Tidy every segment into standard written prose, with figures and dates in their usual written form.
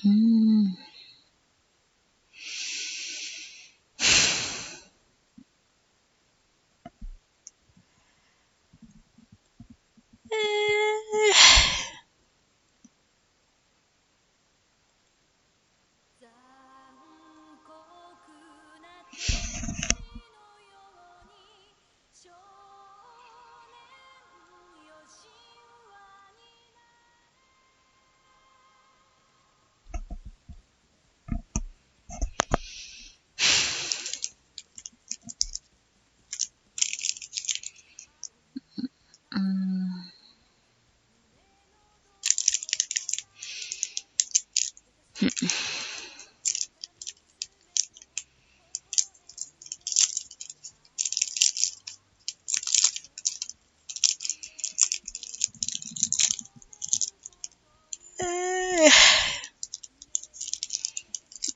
Mm.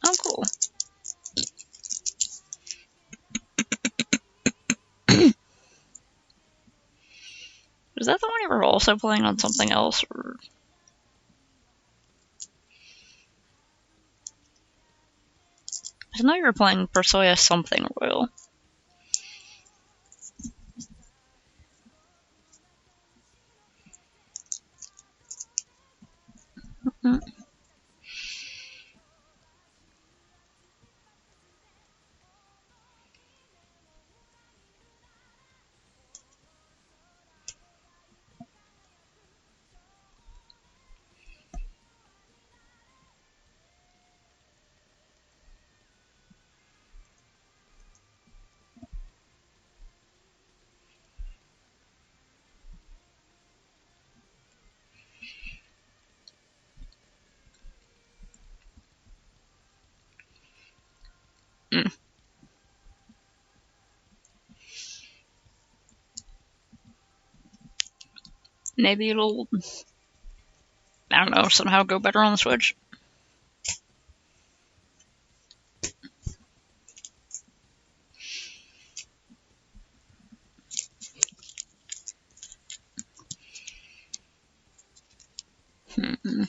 Oh, cool. Was that the one you were also playing on something else? Or... I know you were playing Persoya something royal. Mm. Mm. Maybe it'll, I don't know, somehow go better on the Switch. Hmm.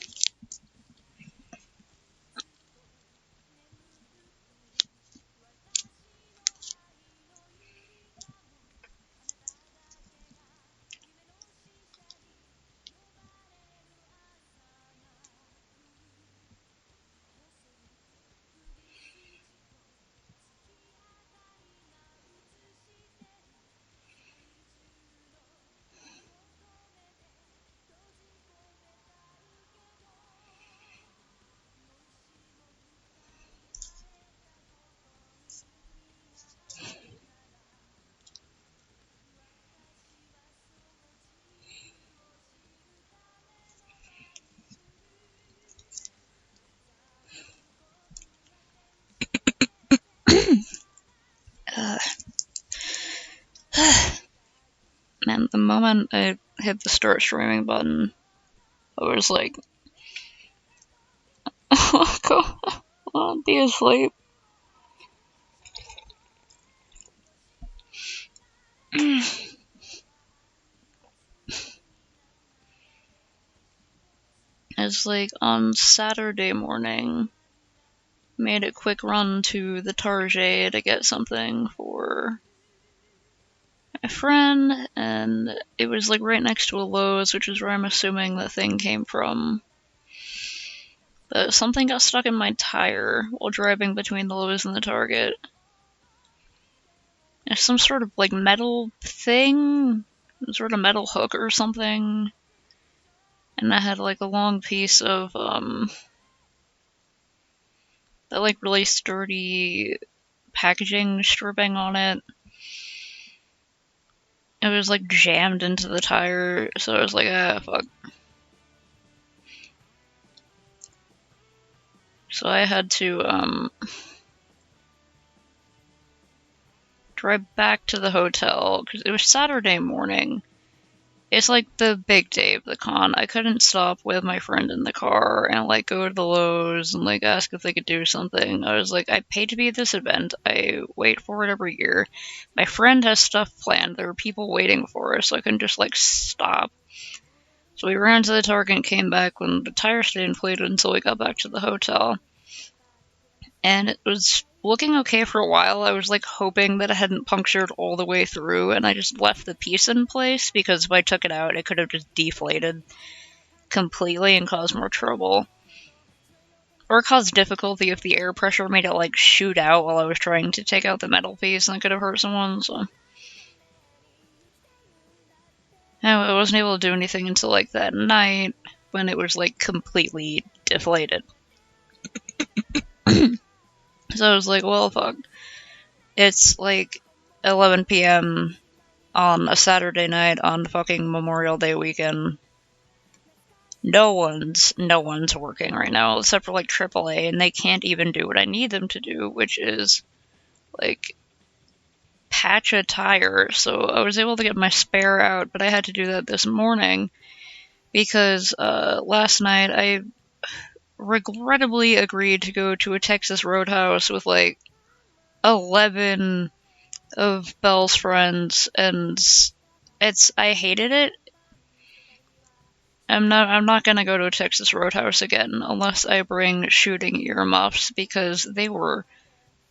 Man, the moment I hit the start streaming button, I was like, go on, be asleep. It's like on Saturday morning, made a quick run to the Target to get something for a friend, and it was like right next to a Lowe's, which is where I'm assuming the thing came from. But something got stuck in my tire while driving between the Lowe's and the Target. It's some sort of like metal thing, some sort of metal hook or something. And I had like a long piece of that like really sturdy packaging stripping on it. It was like jammed into the tire, so I was like, ah, fuck. So I had to drive back to the hotel because it was Saturday morning. It's like the big day of the con. I couldn't stop with my friend in the car and like go to the Lowe's and like ask if they could do something. I was like, I paid to be at this event. I wait for it every year. My friend has stuff planned. There are people waiting for us, so I couldn't just like stop. So we ran to the Target and came back when the tire stayed inflated until we got back to the hotel. And it was looking okay for a while. I was like hoping that it hadn't punctured all the way through, and I just left the piece in place because if I took it out, it could have just deflated completely and caused more trouble. Or caused difficulty if the air pressure made it like shoot out while I was trying to take out the metal piece, and it could have hurt someone, so. No, I wasn't able to do anything until like that night when it was like completely deflated. So I was like, well, fuck. It's like 11 p.m. on a Saturday night on fucking Memorial Day weekend. No one's working right now except for like AAA, and they can't even do what I need them to do, which is like patch a tire. So I was able to get my spare out, but I had to do that this morning because last night I regrettably agreed to go to a Texas Roadhouse with like 11 of Belle's friends, and I hated it. I'm not gonna go to a Texas Roadhouse again unless I bring shooting earmuffs because they were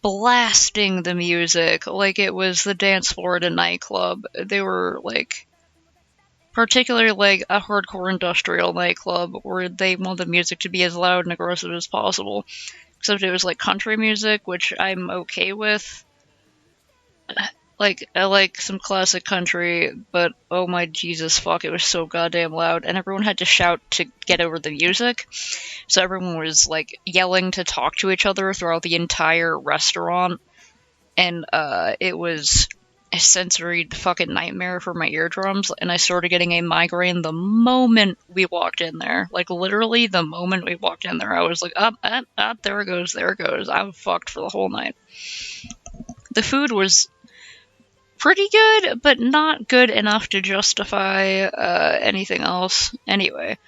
blasting the music like it was the dance floor at a nightclub. They were like, particularly like a hardcore industrial nightclub where they want the music to be as loud and aggressive as possible. Except it was like country music, which I'm okay with. Like, I like some classic country, but oh my Jesus fuck, it was so goddamn loud, and everyone had to shout to get over the music. So everyone was like yelling to talk to each other throughout the entire restaurant, and it was a sensory fucking nightmare for my eardrums, and I started getting a migraine the moment we walked in there. Like, literally the moment we walked in there, I was like, up, there it goes, I'm fucked for the whole night. The food was pretty good, but not good enough to justify anything else. Anyway,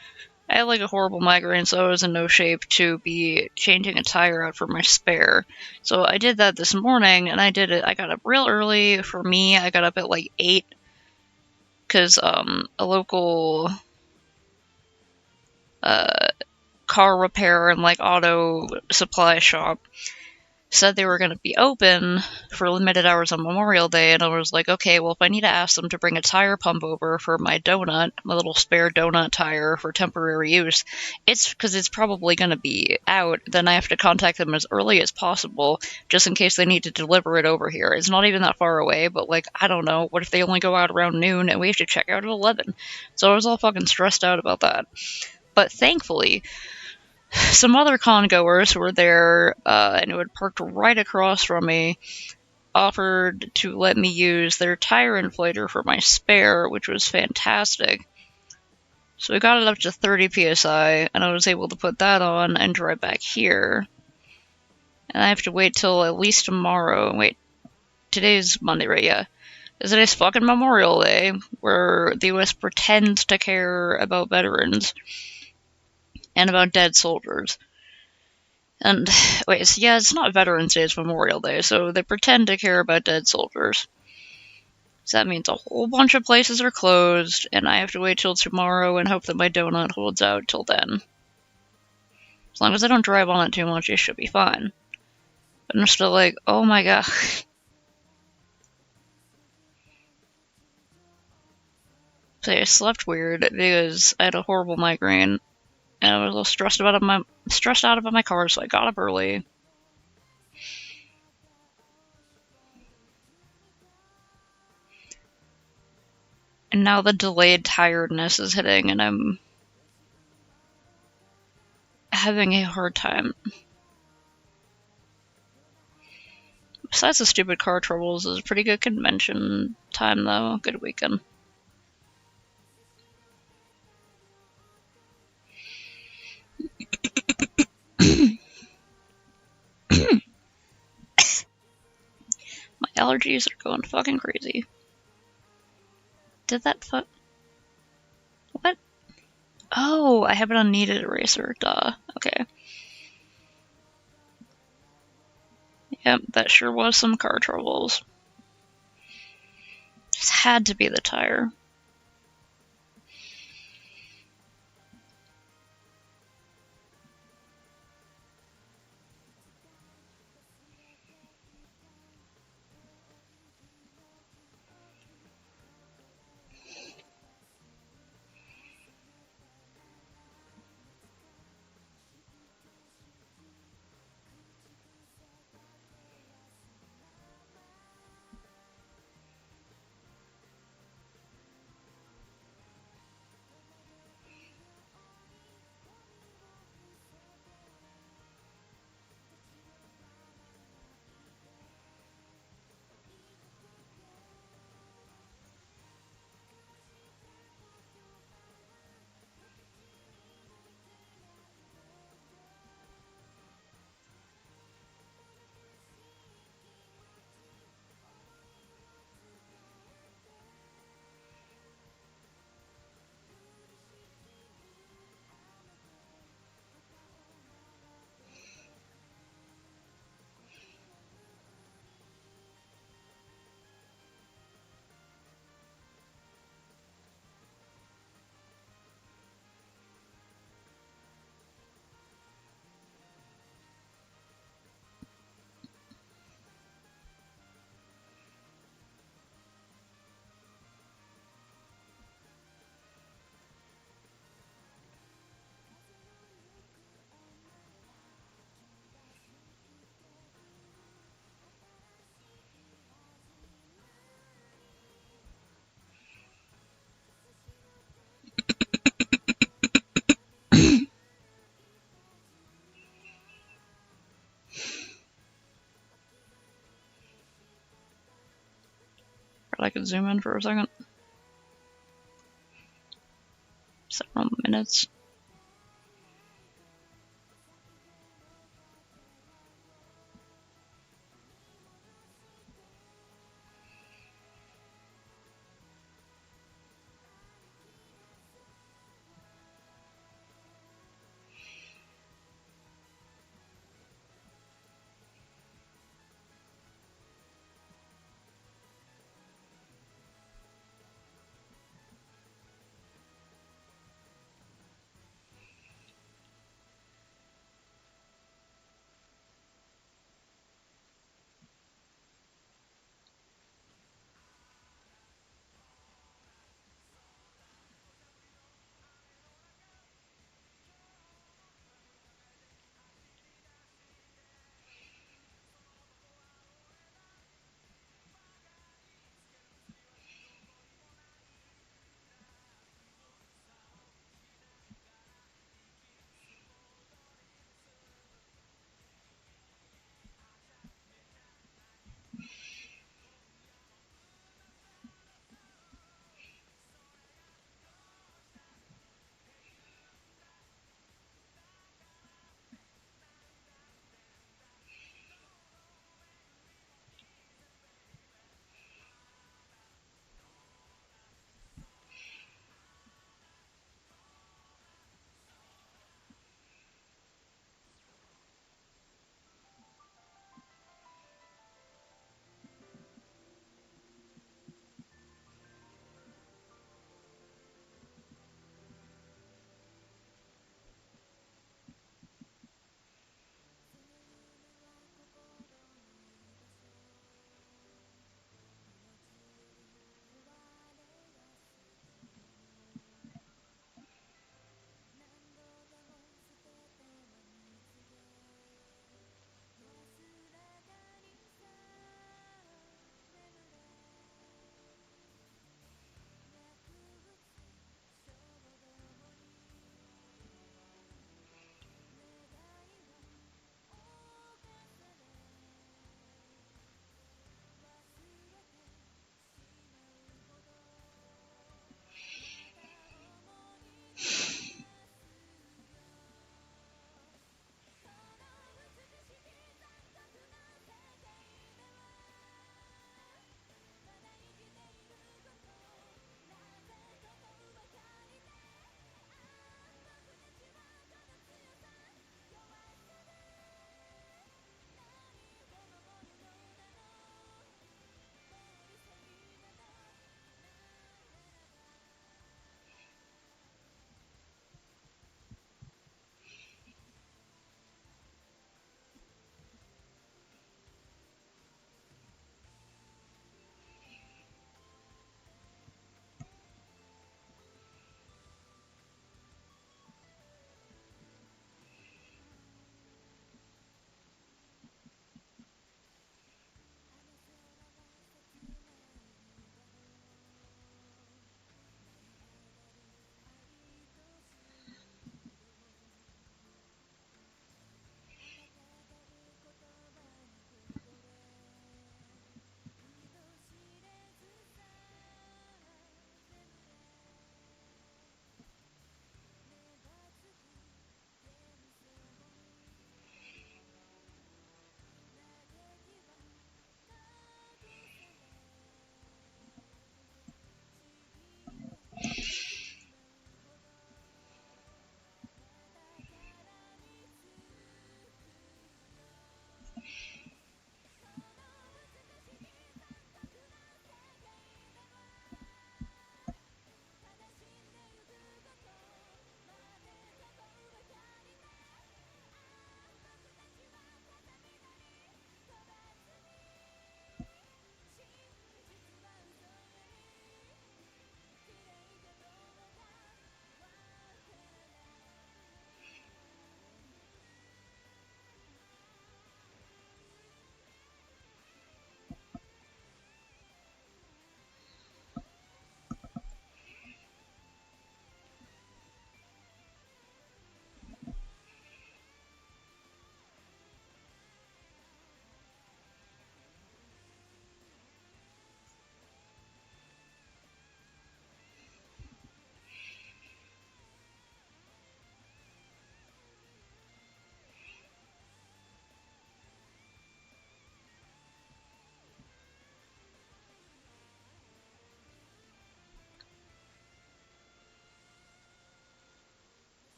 I had like a horrible migraine, so I was in no shape to be changing a tire out for my spare. So I did that this morning, and I did it. I got up real early. For me, I got up at like 8, because a local car repair and like auto supply shop said they were going to be open for limited hours on Memorial Day, and I was like, okay, well, if I need to ask them to bring a tire pump over for my donut, my little spare donut tire for temporary use, it's because it's probably going to be out, then I have to contact them as early as possible, just in case they need to deliver it over here. It's not even that far away, but like, I don't know, what if they only go out around noon and we have to check out at 11? So I was all fucking stressed out about that. But thankfully, some other con-goers who were there and who had parked right across from me offered to let me use their tire inflator for my spare, which was fantastic. So we got it up to 30 psi, and I was able to put that on and drive back here. And I have to wait till at least tomorrow. Wait, today's Monday, right? Yeah. Today's fucking Memorial Day, where the US pretends to care about veterans and about dead soldiers. And, wait, so yeah, it's not Veterans Day, it's Memorial Day, so they pretend to care about dead soldiers. So that means a whole bunch of places are closed, and I have to wait till tomorrow and hope that my donut holds out till then. As long as I don't drive on it too much, it should be fine. But I'm still like, oh my god. So I slept weird because I had a horrible migraine, and I was a little stressed out about my car, so I got up early. And now the delayed tiredness is hitting, and I'm having a hard time. Besides the stupid car troubles, it was a pretty good convention time, though. Good weekend. My allergies are going fucking crazy. Did that What? Oh, I have it on kneaded eraser. Duh. Okay. Yep, that sure was some car troubles. Just had to be the tire. But I could zoom in for a second. Several minutes.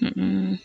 Mm-mm.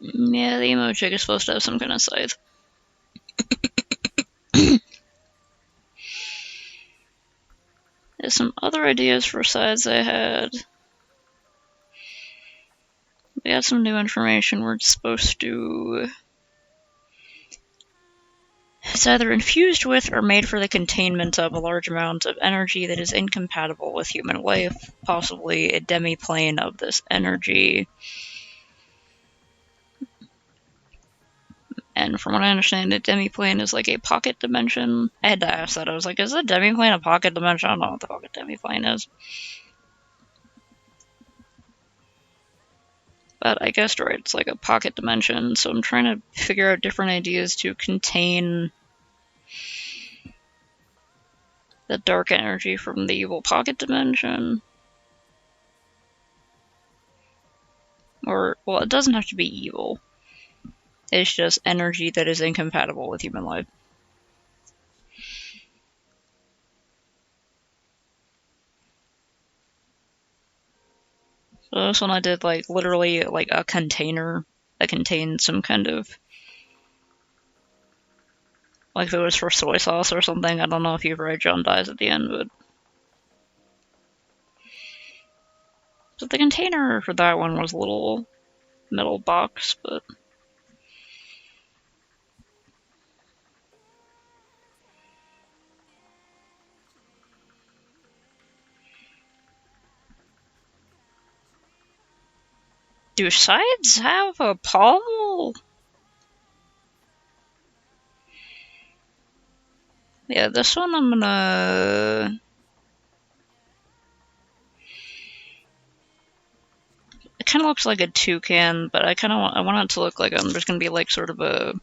Yeah, the emo chick is supposed to have some kind of scythe. There's some other ideas for sides I had. We have some new information. We're supposed to... It's either infused with or made for the containment of a large amount of energy that is incompatible with human life, possibly a demi-plane of this energy. And from what I understand, a demi-plane is like a pocket dimension. I had to ask that. I was like, is a demi-plane a pocket dimension? I don't know what the fuck a demi-plane is. But I guessed right, it's like a pocket dimension, so I'm trying to figure out different ideas to contain the dark energy from the evil pocket dimension. Or, well, it doesn't have to be evil. It's just energy that is incompatible with human life. So this one I did like literally like a container that contained some kind of, like if it was for soy sauce or something. I don't know if you've read John dies at the end, but so the container for that one was a little metal box, but do sides have a pawl? Yeah, this one I'm gonna... It kind of looks like a toucan, but I want it to look like there's gonna be like sort of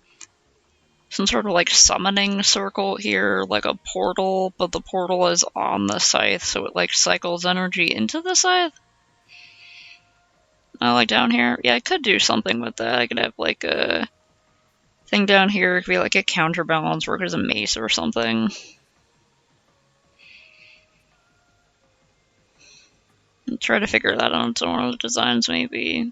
some sort of like summoning circle here, like a portal, but the portal is on the scythe, so it like cycles energy into the scythe. Like down here, yeah, I could do something with that. I could have like a thing down here, it could be like a counterbalance, work as a mace or something. Try to figure that out in one of the designs, maybe.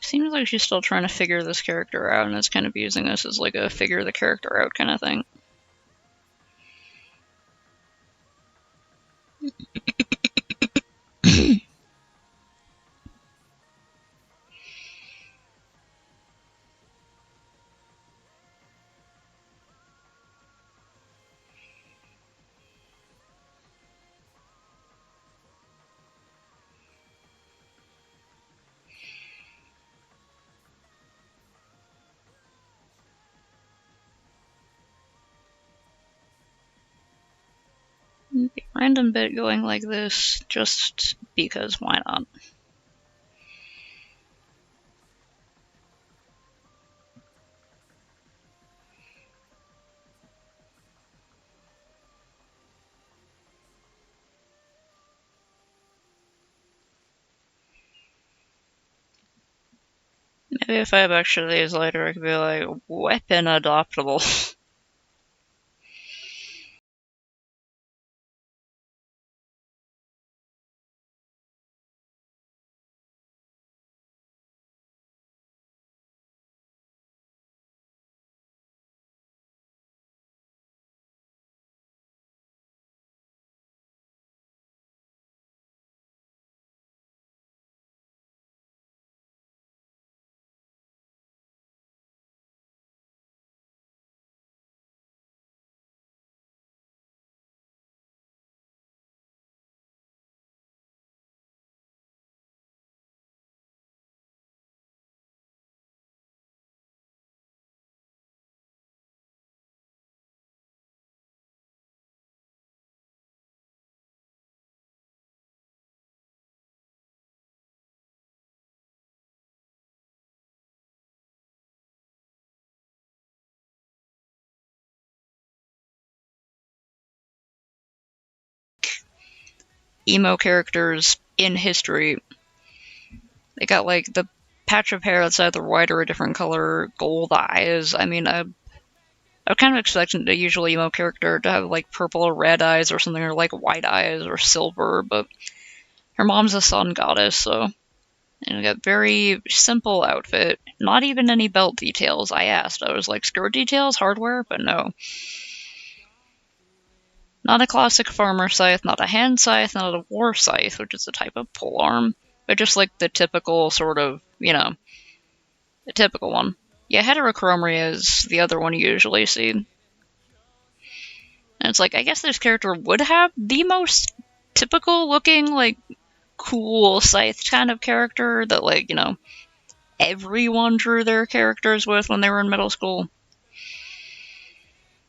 Seems like she's still trying to figure this character out, and is kind of using this as like a figure the character out kind of thing. Random bit going like this, just because why not? Maybe if I have extra days later, I could be like, weapon adoptable. emo characters in history. They got like the patch of hair that's either white or a different color, gold eyes. I mean, I'm kind of expecting a usual emo character to have like purple or red eyes or something, or like white eyes or silver, but her mom's a sun goddess, so. And we got very simple outfit, not even any belt details. I asked, I was like, skirt details, hardware, but no. Not a classic farmer scythe, not a hand scythe, not a war scythe, which is a type of polearm, but just like the typical sort of, the typical one. Yeah, heterochromia is the other one you usually see. And it's like, I guess this character would have the most typical looking, like, cool scythe kind of character that, like, everyone drew their characters with when they were in middle school.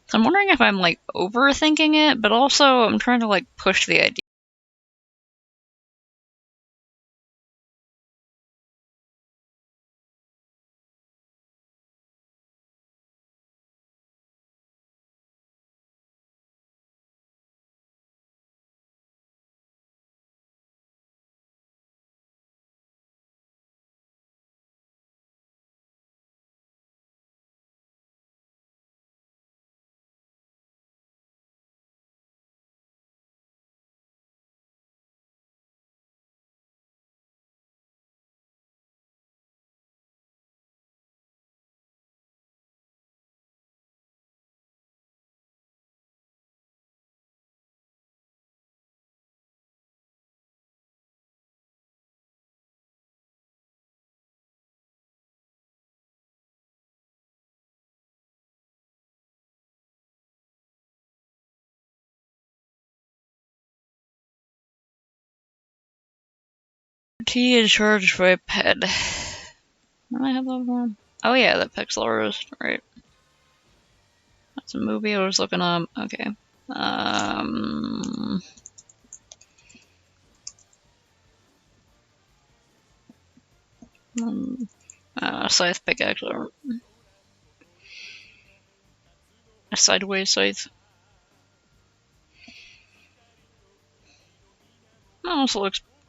So I'm wondering if I'm, like, overthinking it, but also I'm trying to, like, push the idea. T is charged by Ped. What do I have that for? Oh yeah, that Pexlorus, right. That's a movie I was looking up. Okay. Um... Scythe pickaxe or a sideways scythe.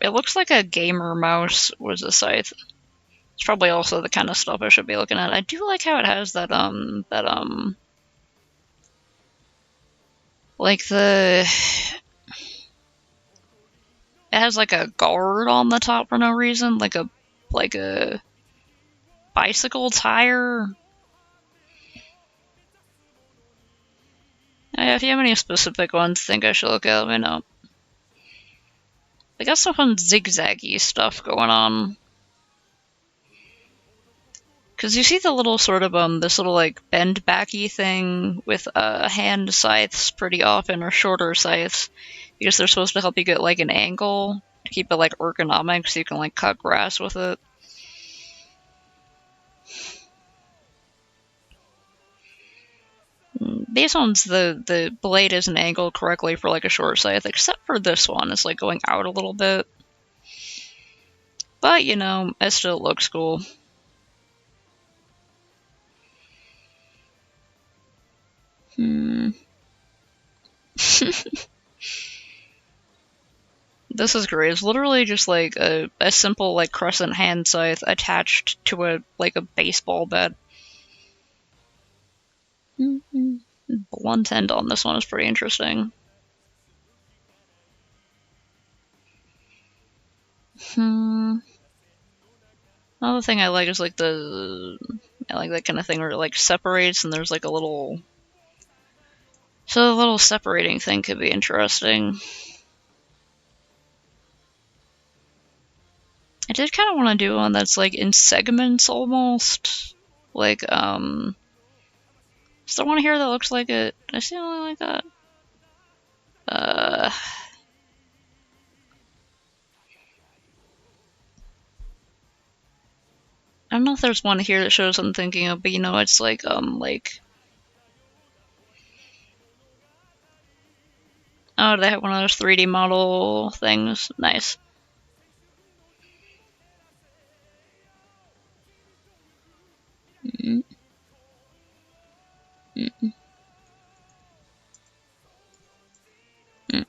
It looks like a gamer mouse was a scythe. It's probably also the kind of stuff I should be looking at. I do like how it has like it has like a guard on the top for no reason, like a bicycle tire. If you have any specific ones think I should look at, let me know. They got some fun zigzaggy stuff going on. Because you see the little sort of, this little, like, bend backy thing with, hand scythes pretty often, or shorter scythes, because they're supposed to help you get, like, an angle to keep it, like, ergonomic so you can, like, cut grass with it. These ones, the blade isn't angled correctly for, like, a short scythe, except for this one. It's, like, going out a little bit. But, it still looks cool. This is great. It's literally just like a simple like crescent hand scythe attached to a baseball bat. Blunt end on this one is pretty interesting. Another thing I like is like I like that kind of thing where it like separates and there's like a little. So a little separating thing could be interesting. I did kind of want to do one that's like in segments almost. Like, is there one here that looks like it? Did I see anything like that? I don't know if there's one here that shows I'm thinking of, but it's like, oh, they have one of those 3D model things. Nice. Mm-mm. Mm-mm. Mm.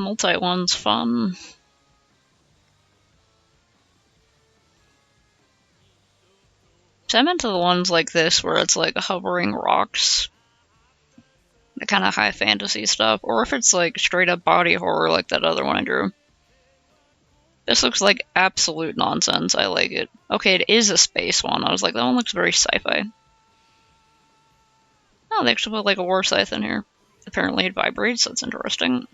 multi one's fun. So I'm into the ones like this where it's like hovering rocks. The kind of high fantasy stuff. Or if it's like straight up body horror like that other one I drew. This looks like absolute nonsense. I like it. Okay, it is a space one. I was like, that one looks very sci-fi. Oh, they actually put like a war scythe in here. Apparently it vibrates. That's interesting.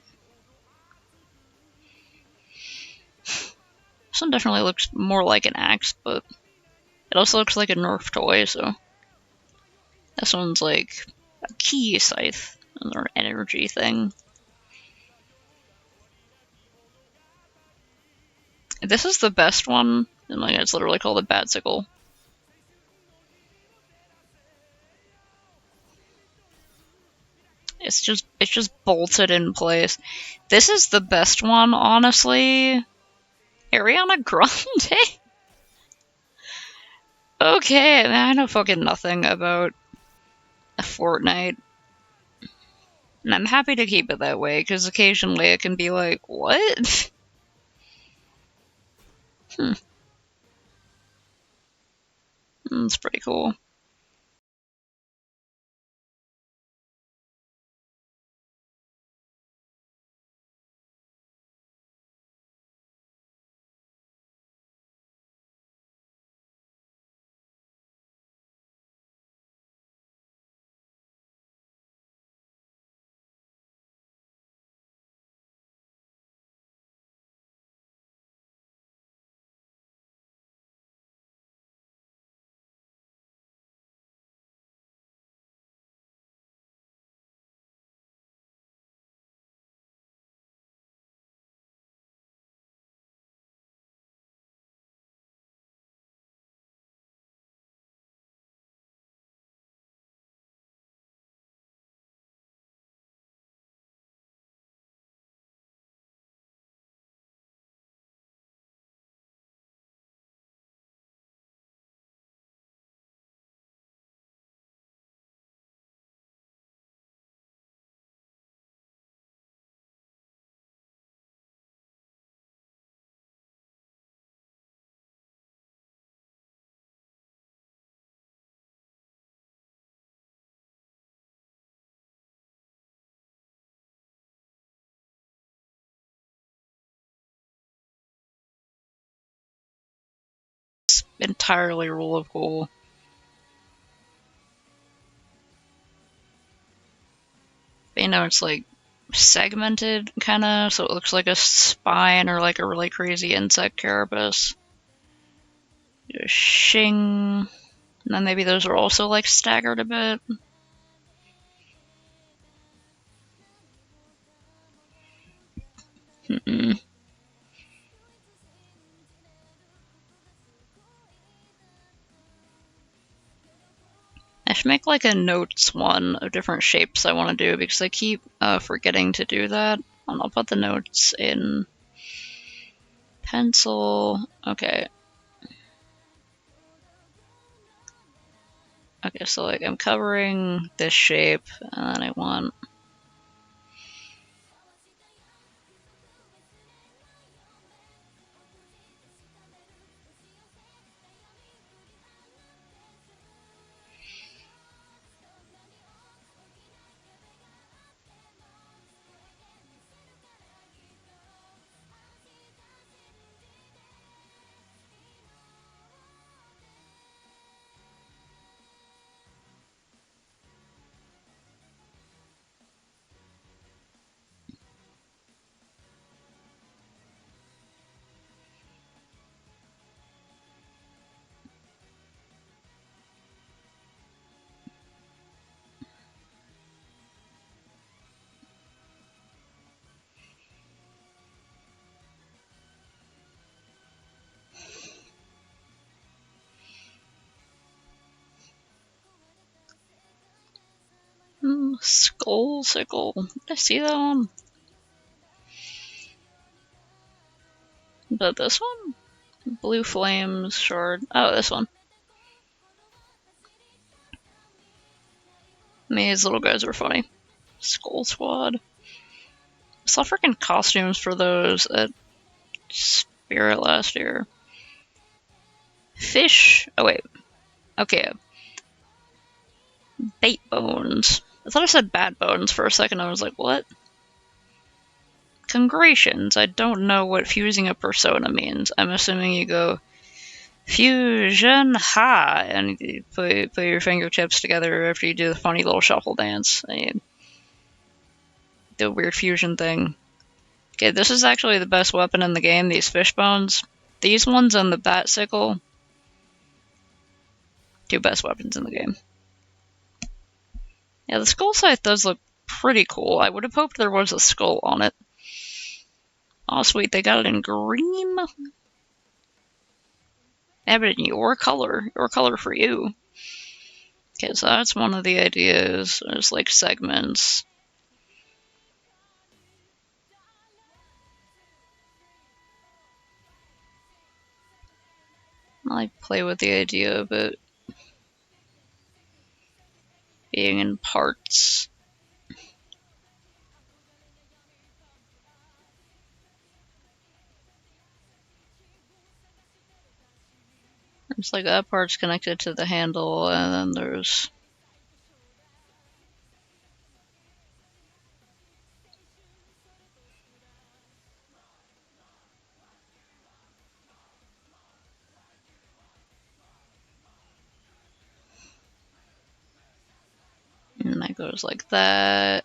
This one definitely looks more like an axe, but it also looks like a Nerf toy, so... This one's like a key scythe, or an energy thing. This is the best one, and like it's literally called a Batsicle. It's just bolted in place. This is the best one, honestly. Ariana Grande? Okay, I know fucking nothing about Fortnite. And I'm happy to keep it that way, because occasionally it can be like, what? That's pretty cool. It's entirely rule of cool. But, you know, it's like segmented, kind of, so it looks like a spine or like a really crazy insect carapace. Shing. And then maybe those are also like staggered a bit. I should make like a notes one of different shapes I want to do because I keep forgetting to do that. And I'll put the notes in pencil. Okay. Okay, so like I'm covering this shape, and then I want... Skull Sickle. Did I see that one? But this one? Blue Flames Shard. Oh, this one. These little guys are funny. Skull Squad. saw freaking costumes for those at Spirit last year. Fish. Oh, wait. Okay. Bait bones. I thought I said bad bones for a second. I was like, what? Congratulations. I don't know what fusing a persona means. I'm assuming you go fusion ha and you put your fingertips together after you do the funny little shuffle dance. And the weird fusion thing. Okay, this is actually the best weapon in the game, these fish bones. These ones and the bat sickle. Two best weapons in the game. Yeah, the skull scythe does look pretty cool. I would have hoped there was a skull on it. Oh, sweet, they got it in green? Yeah, but in your color for you. Okay, so that's one of the ideas. There's like segments. I like play with the idea of it being in parts. It's like that part's connected to the handle, and then there's... And that goes like that.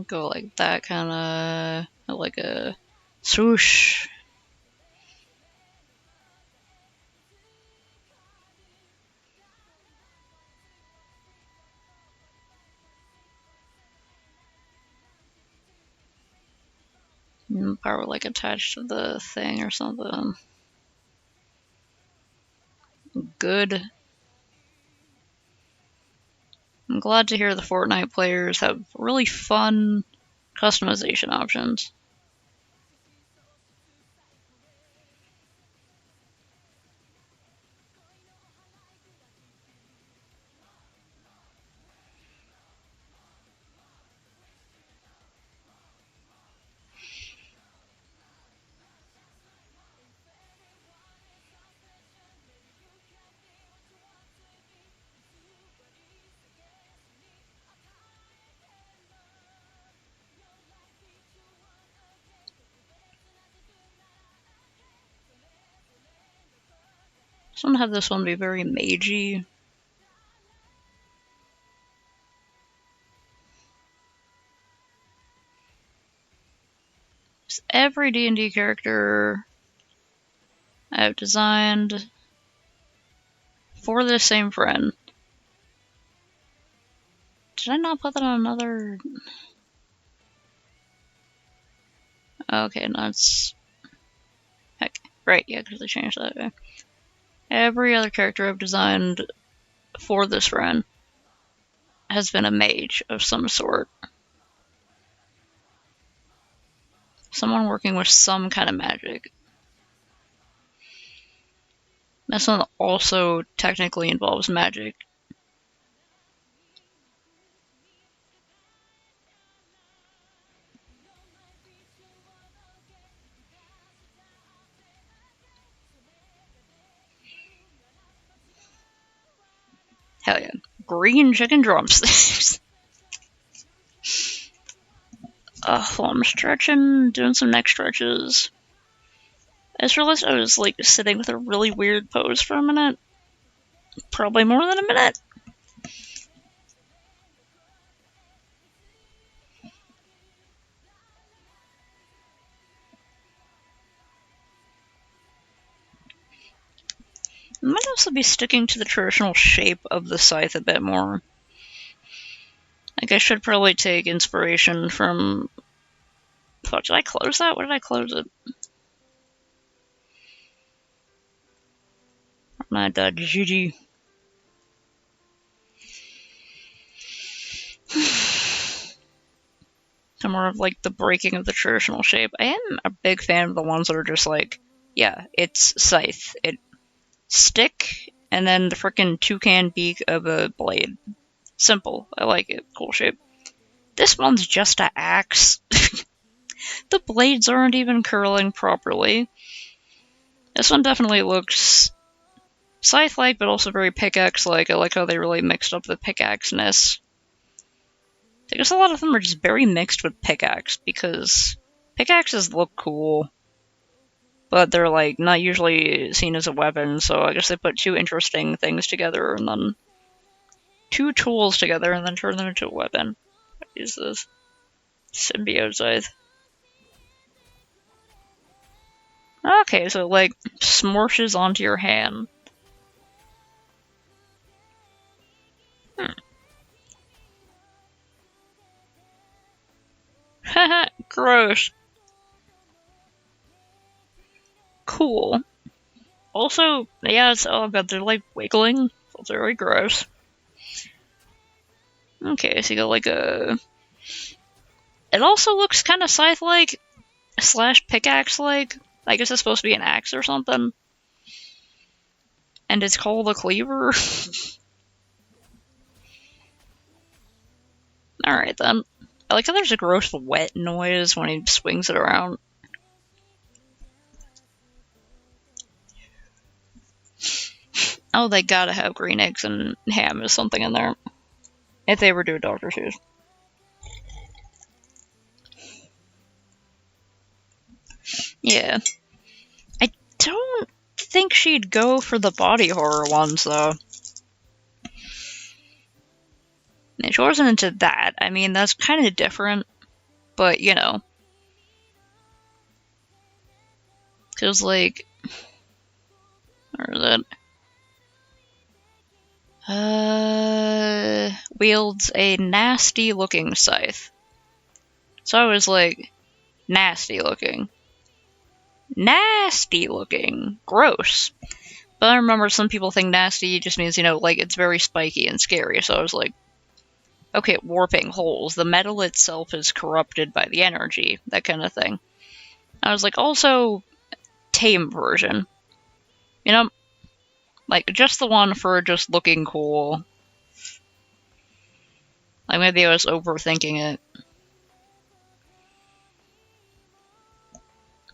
Go like that, kind of like a swoosh. Power like attached to the thing or something. Good. I'm glad to hear the Fortnite players have really fun customization options. Just want to have this one be very magey. Just every D&D character I've designed for the same friend. Did I not put that on another? Okay, no, it's... Heck, right, yeah, because I changed that. Okay. Every other character I've designed for this friend has been a mage of some sort. Someone working with some kind of magic. This one also technically involves magic. Hell yeah. Green chicken drumsticks. Well, I'm stretching, doing some neck stretches. I just realized I was like sitting with a really weird pose for a minute. Probably more than a minute. I might also be sticking to the traditional shape of the scythe a bit more. Like, I should probably take inspiration from... Fuck, did I close that? Where did I close it? My dad, GG. So more of like the breaking of the traditional shape. I am a big fan of the ones that are just like, yeah, it's scythe. It stick and then the frickin' toucan beak of a blade. Simple. I like it. Cool shape. This one's just an axe. The blades aren't even curling properly. This one definitely looks scythe-like, but also very pickaxe-like. I like how they really mixed up the pickaxe-ness. I guess a lot of them are just very mixed with pickaxe, because pickaxes look cool, but they're like not usually seen as a weapon, so I guess they put two interesting things together, and then two tools together, and then turn them into a weapon. What is this? Symbiote scythe. Okay, so it, like, smorches onto your hand. Haha, gross. Cool. Also, yeah, it's, oh god, they're like wiggling. That's very gross. Okay, so you got like a... It also looks kind of scythe-like, slash pickaxe-like. I guess it's supposed to be an axe or something. And it's called a cleaver. Alright then. I like how there's a gross wet noise when he swings it around. Oh, they gotta have green eggs and ham or something in there. If they ever do Dr. Seuss. Yeah. I don't think she'd go for the body horror ones, though. She wasn't into that. I mean, that's kind of different, but, you know. Because, like... Where is it? Wields a nasty-looking scythe. So I was like, nasty-looking. Nasty-looking. Gross. But I remember some people think nasty just means, you know, like, it's very spiky and scary, so I was like, okay, warping holes. The metal itself is corrupted by the energy, that kind of thing. I was like, also, tame version. You know, like, just the one for just looking cool. Like, maybe I was overthinking it.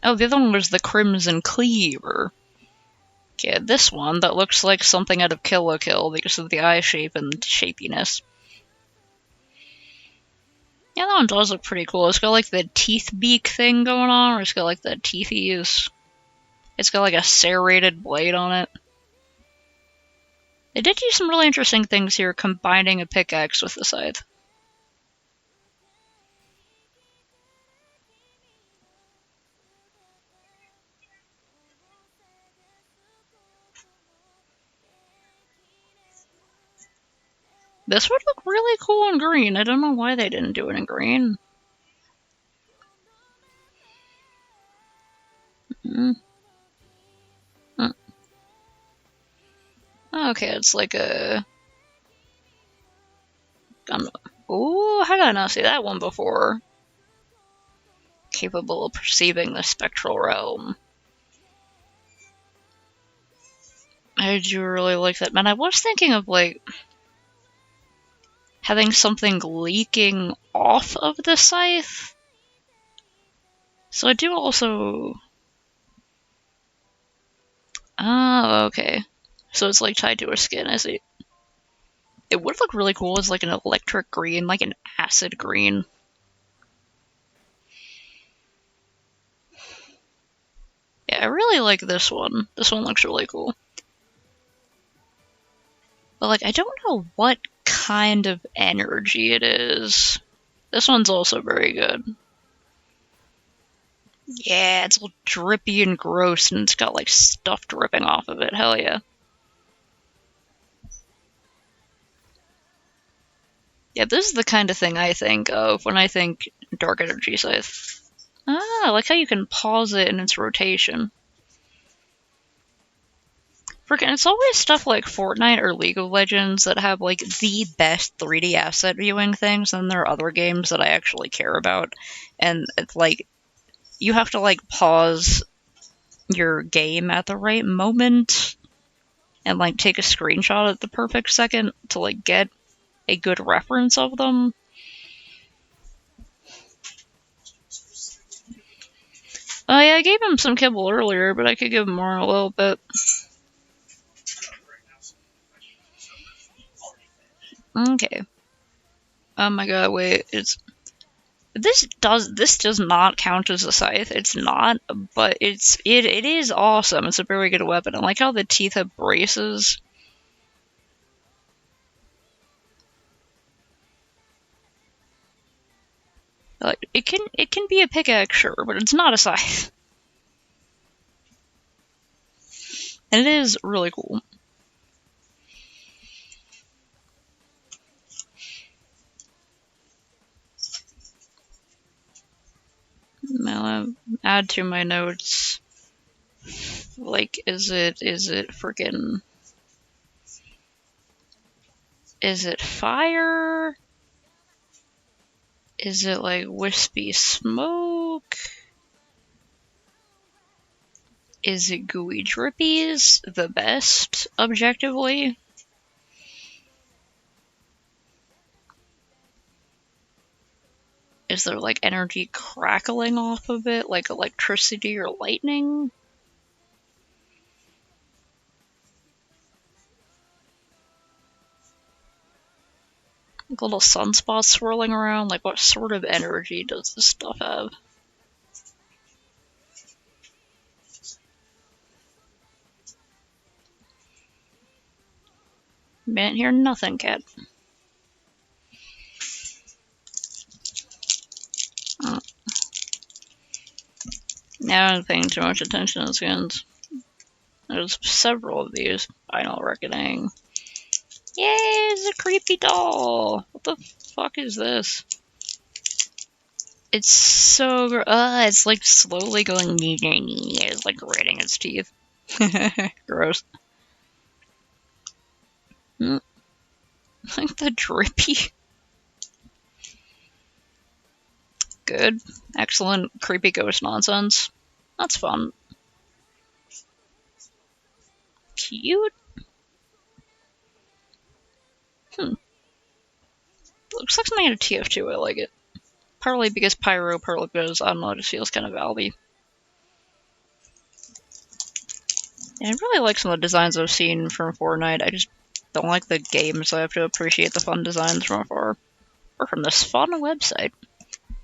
Oh, the other one was the Crimson Cleaver. Okay, this one that looks like something out of Kill la Kill because of the eye shape and shapiness. Yeah, that one does look pretty cool. It's got like the teeth beak thing going on, or it's got like the teethies. It's got like a serrated blade on it. They did do some really interesting things here, combining a pickaxe with the scythe. This would look really cool in green. I don't know why they didn't do it in green. Okay, it's like a... Ooh, how did I not see that one before? Capable of perceiving the spectral realm. I do really like that. Man, I was thinking of, like, having something leaking off of the scythe. So I do also... Oh, okay. So it's, like, tied to her skin, I see. It would look really cool as, like, an electric green, like an acid green. Yeah, I really like this one. This one looks really cool. But, like, I don't know what kind of energy it is. This one's also very good. Yeah, it's all drippy and gross, and it's got, like, stuff dripping off of it. Hell yeah. Yeah, this is the kind of thing I think of when I think Dark Energy Scythe. Ah, I like how you can pause it in its rotation. Freaking, it's always stuff like Fortnite or League of Legends that have, like, the best 3D asset viewing things, and there are other games that I actually care about. And it's like, you have to, like, pause your game at the right moment. and like take a screenshot at the perfect second to like get a good reference of them. Oh yeah, I gave him some kibble earlier, but I could give him more in a little bit. Okay. Oh my god, wait, this does not count as a scythe. It's not, but it is awesome. It's a very good weapon. I like how the teeth have braces. Like it can be a pickaxe, sure, but it's not a scythe. And it is really cool. Now add to my notes. Like, is it freaking? Is it fire? Is it like wispy smoke? Is it gooey drippies? The best, objectively. Is there like energy crackling off of it, like electricity or lightning? Like little sunspots swirling around? Like what sort of energy does this stuff have? Didn't hear nothing, cat. Oh. Now I'm paying too much attention to skins. There's several of these. Final Reckoning. Yay, it's a creepy doll! What the fuck is this? It's so it's like slowly going it's like gritting its teeth. Gross. Like the drippy. Good. Excellent creepy ghost nonsense. That's fun. Cute. Looks like something out of TF2, I like it. Partly because Pyro, partly because, I don't know, it just feels kind of Valby. And I really like some of the designs I've seen from Fortnite. I just don't like the game, so I have to appreciate the fun designs from afar. Or from this fun website,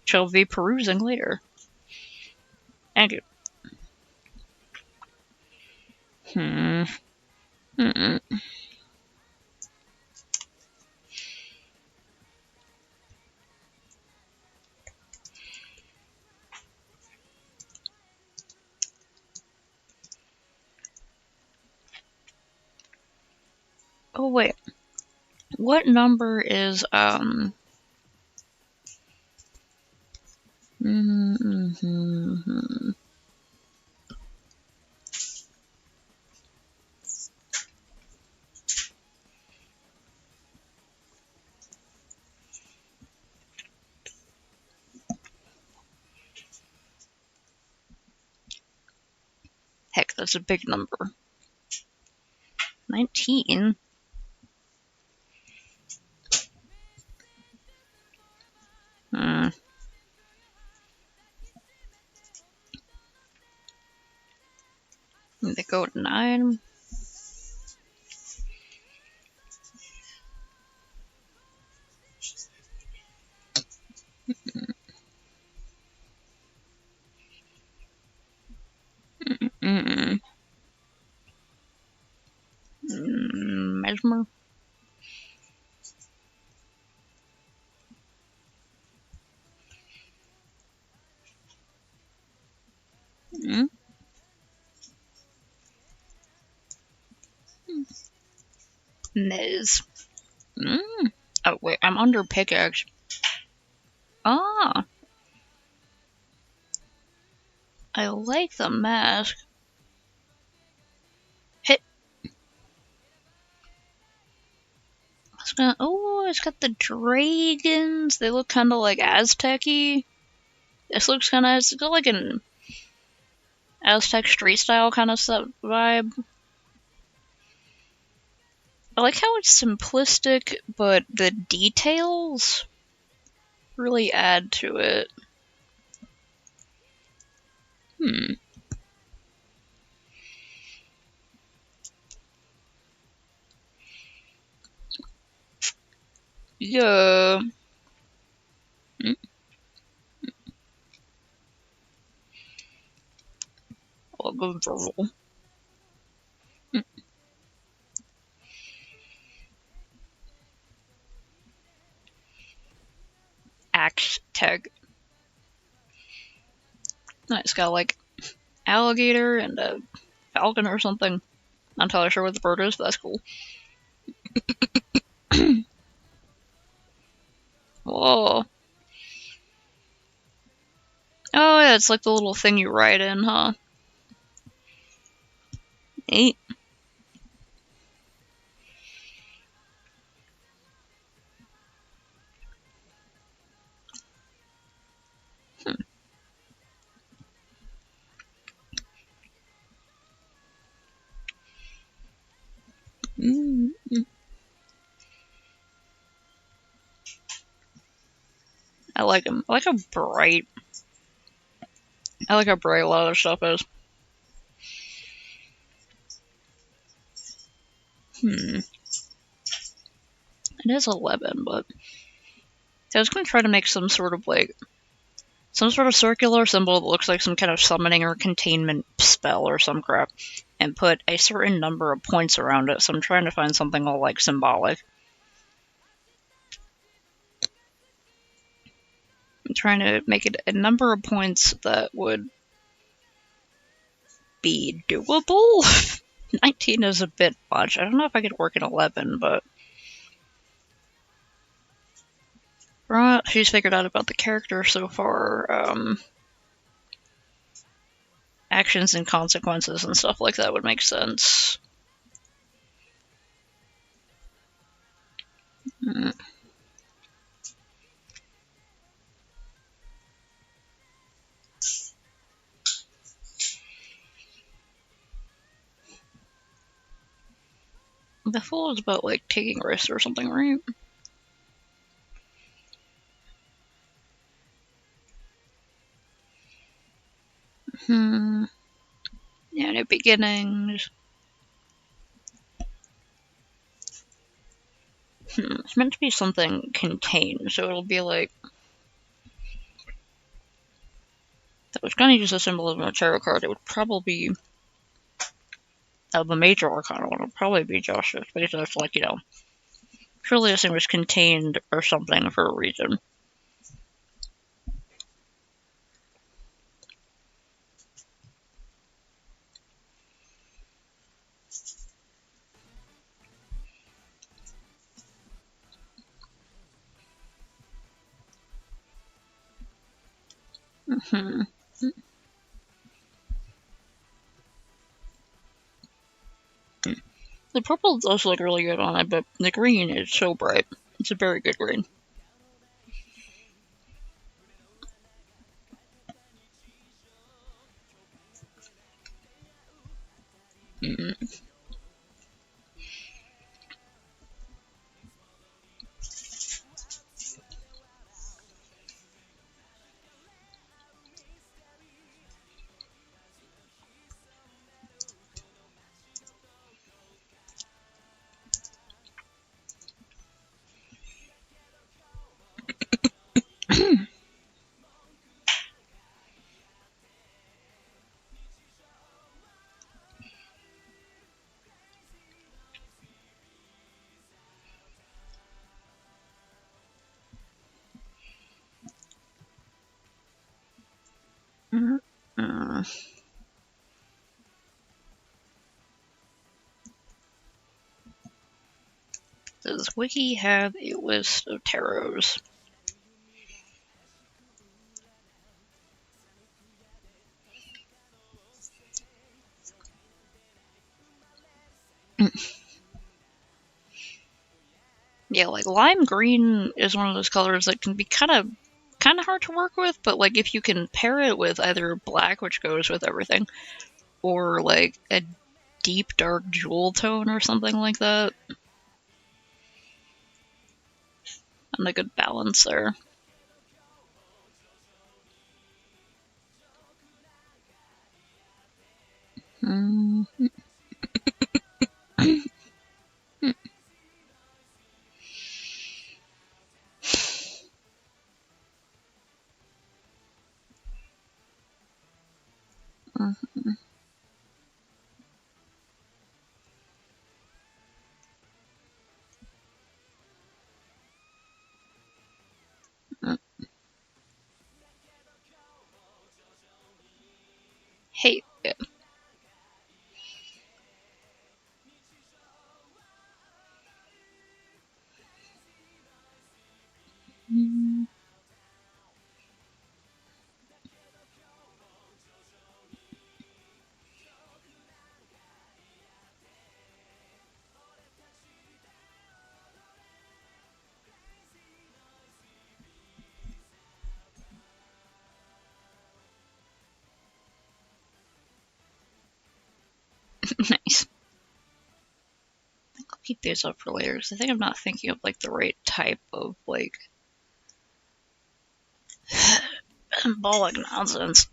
which I'll be perusing later. Thank you. Oh, wait. What number is, Heck, that's a big number. 19? They go to 9. Mesmer. Nez. Oh, wait, I'm under pickaxe. Ah. I like the mask. Hit. Oh, it's got the dragons. They look kind of like Aztec-y. This looks kind of, it's got like an Aztec street style kind of stuff vibe. I like how it's simplistic, but the details really add to it. Yeah. I'll go verbal. Axe tag. It's got like alligator and a falcon or something. Not entirely sure what the bird is, but that's cool. Whoa. Oh yeah, it's like the little thing you ride in, huh? Neat. Mm-hmm. I like them. I like how bright. I like how bright a lot of stuff is. It is 11, but I was going to try to make some sort of like some sort of circular symbol that looks like some kind of summoning or containment spell or some crap, and put a certain number of points around it. So I'm trying to find something all like symbolic. I'm trying to make it a number of points that would be doable. 19 is a bit much. I don't know if I could work in 11, but right, she's figured out about the character so far. Actions and consequences and stuff like that would make sense. The Fool is about like taking risks or something, right? Yeah, new beginnings. It's meant to be something contained, so it'll be like. If I was gonna use a symbol of a tarot card, it would probably be. The major arcana one would probably be justice, because it's like, surely this thing was contained or something for a reason. The purple does look really good on it, but the green is so bright. It's a very good green. Does Wiki have a list of tarots? Yeah, like lime green is one of those colors that can be kind of hard to work with, but like if you can pair it with either black, which goes with everything, or like a deep dark jewel tone or something like that, and a good balance there. Mm. Hey. Nice. I'll keep these up for later because I think I'm not thinking of like the right type of like embolic nonsense.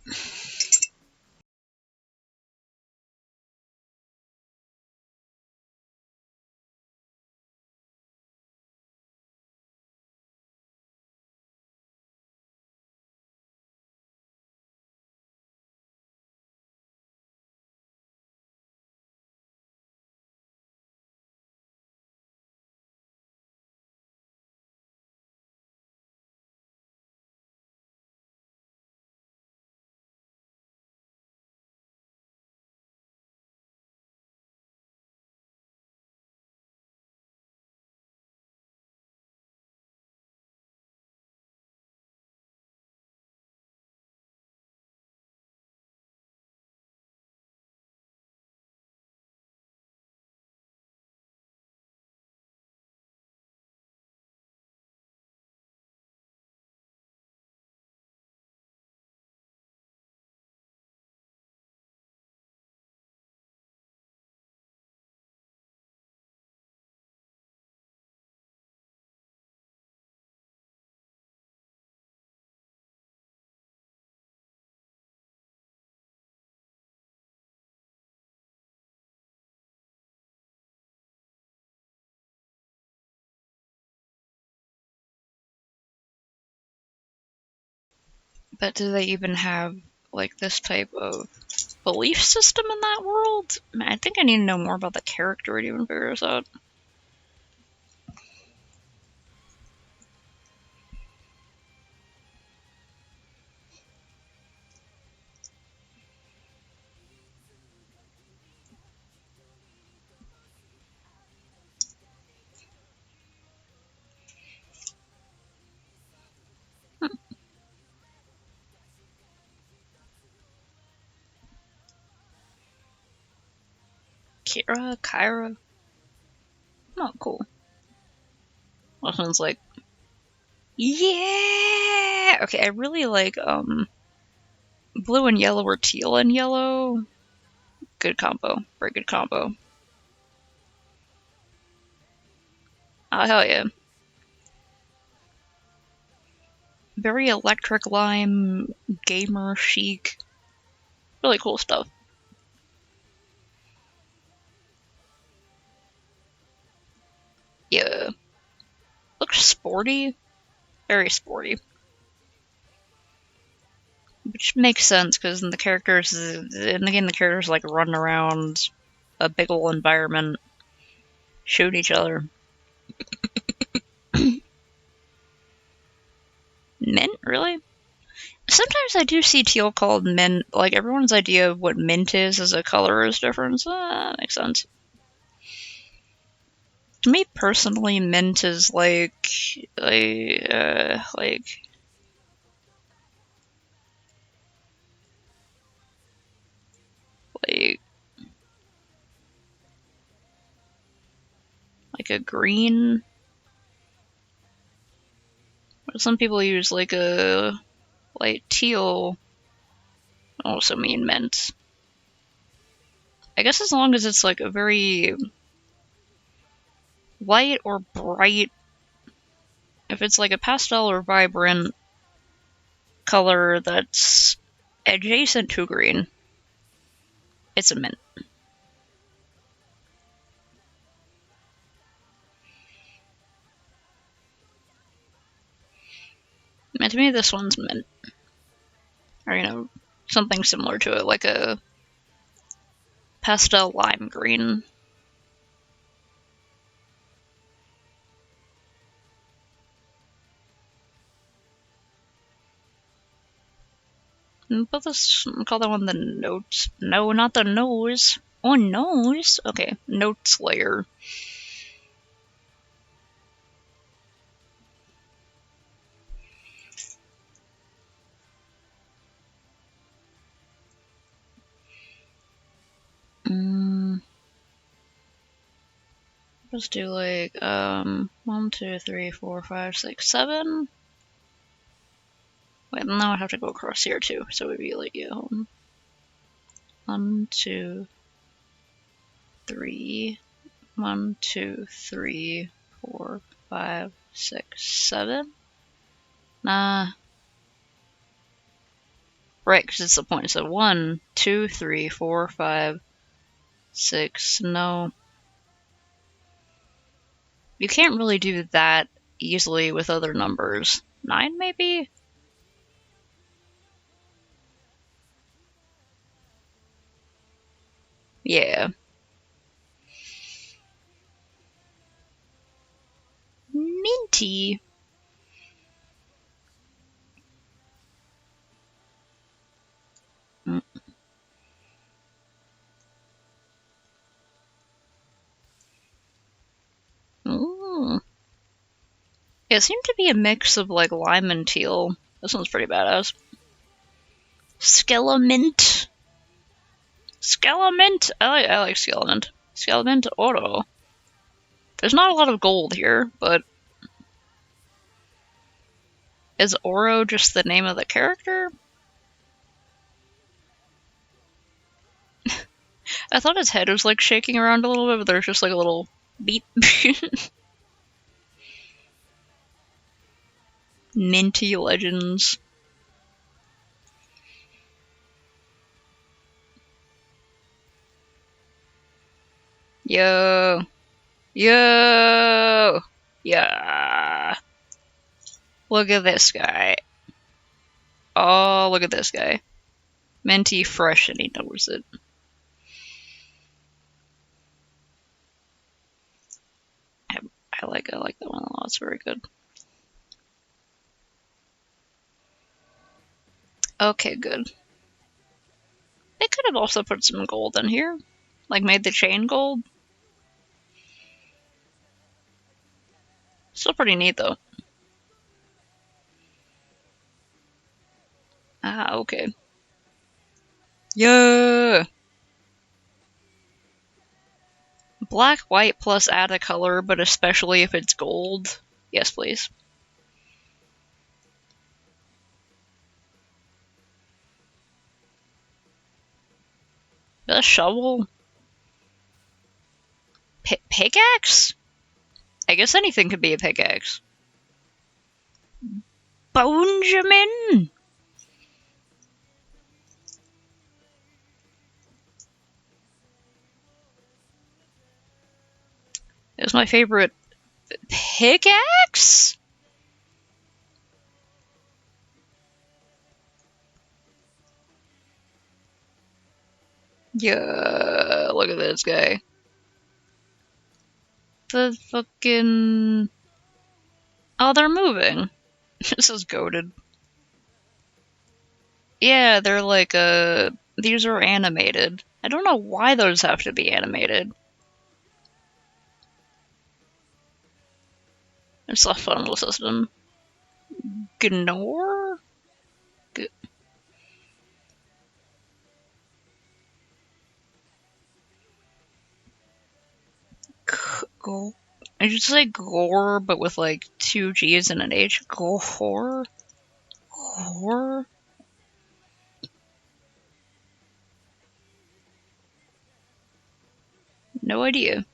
But do they even have like this type of belief system in that world? I think I need to know more about the character to even figure this out. Kyra? Oh, cool. That sounds like. Yeah! Okay, I really like, blue and yellow or teal and yellow. Good combo. Very good combo. Oh, hell yeah. Very electric lime, gamer chic. Really cool stuff. Yeah. Looks sporty. Very sporty. Which makes sense because in the game, the characters like run around a big ol' environment, shoot each other. Mint, really? Sometimes I do see teal called mint. Like everyone's idea of what mint is as a color is different. So that makes sense. To me personally, mint is like like a green. Some people use like a light teal. Also mean mint. I guess as long as it's like a very light or bright if it's like a pastel or vibrant color that's adjacent to green, it's a mint. And to me, this one's mint. Or, you know, something similar to it, like a pastel lime green. But this, call that one the notes. No, not the nose. Oh, nose? Okay, notes layer. Let's do like 1, 2, 3, 4, 5, 6, 7. Wait, now I have to go across here too, so it would be like 1, 2, 3. 1, 2, 3, 4, 5, 6, 7. Nah. Right, because it's the point. So 1, 2, 3, 4, 5, 6. No. You can't really do that easily with other numbers. 9, maybe? Yeah. Minty. Ooh. Yeah, it seemed to be a mix of like lime and teal. This one's pretty badass. Skelemint. Skelemint. I like Skelemint. Skelemint Oro. There's not a lot of gold here, but is Oro just the name of the character? I thought his head was like shaking around a little bit, but there's just like a little beep. Minty Legends. Yo. Yo. Yeah. Look at this guy. Oh, look at this guy. Minty fresh and he knows it. I like that one a lot. It's very good. Okay, good. They could have also put some gold in here. Like made the chain gold. Still pretty neat though. Ah, okay. Yeah. Black, white plus add a color, but especially if it's gold. Yes, please. A shovel? Pickaxe? I guess anything could be a pickaxe. Benjamin! It's my favorite pickaxe? Yeah, look at this guy. The fucking... Oh, they're moving. This is goated. Yeah, they're like, these are animated. I don't know why those have to be animated. It's a fun little system. Gnore? I should say gore, but with like 2 G's and an H. Gore? Gore? No idea.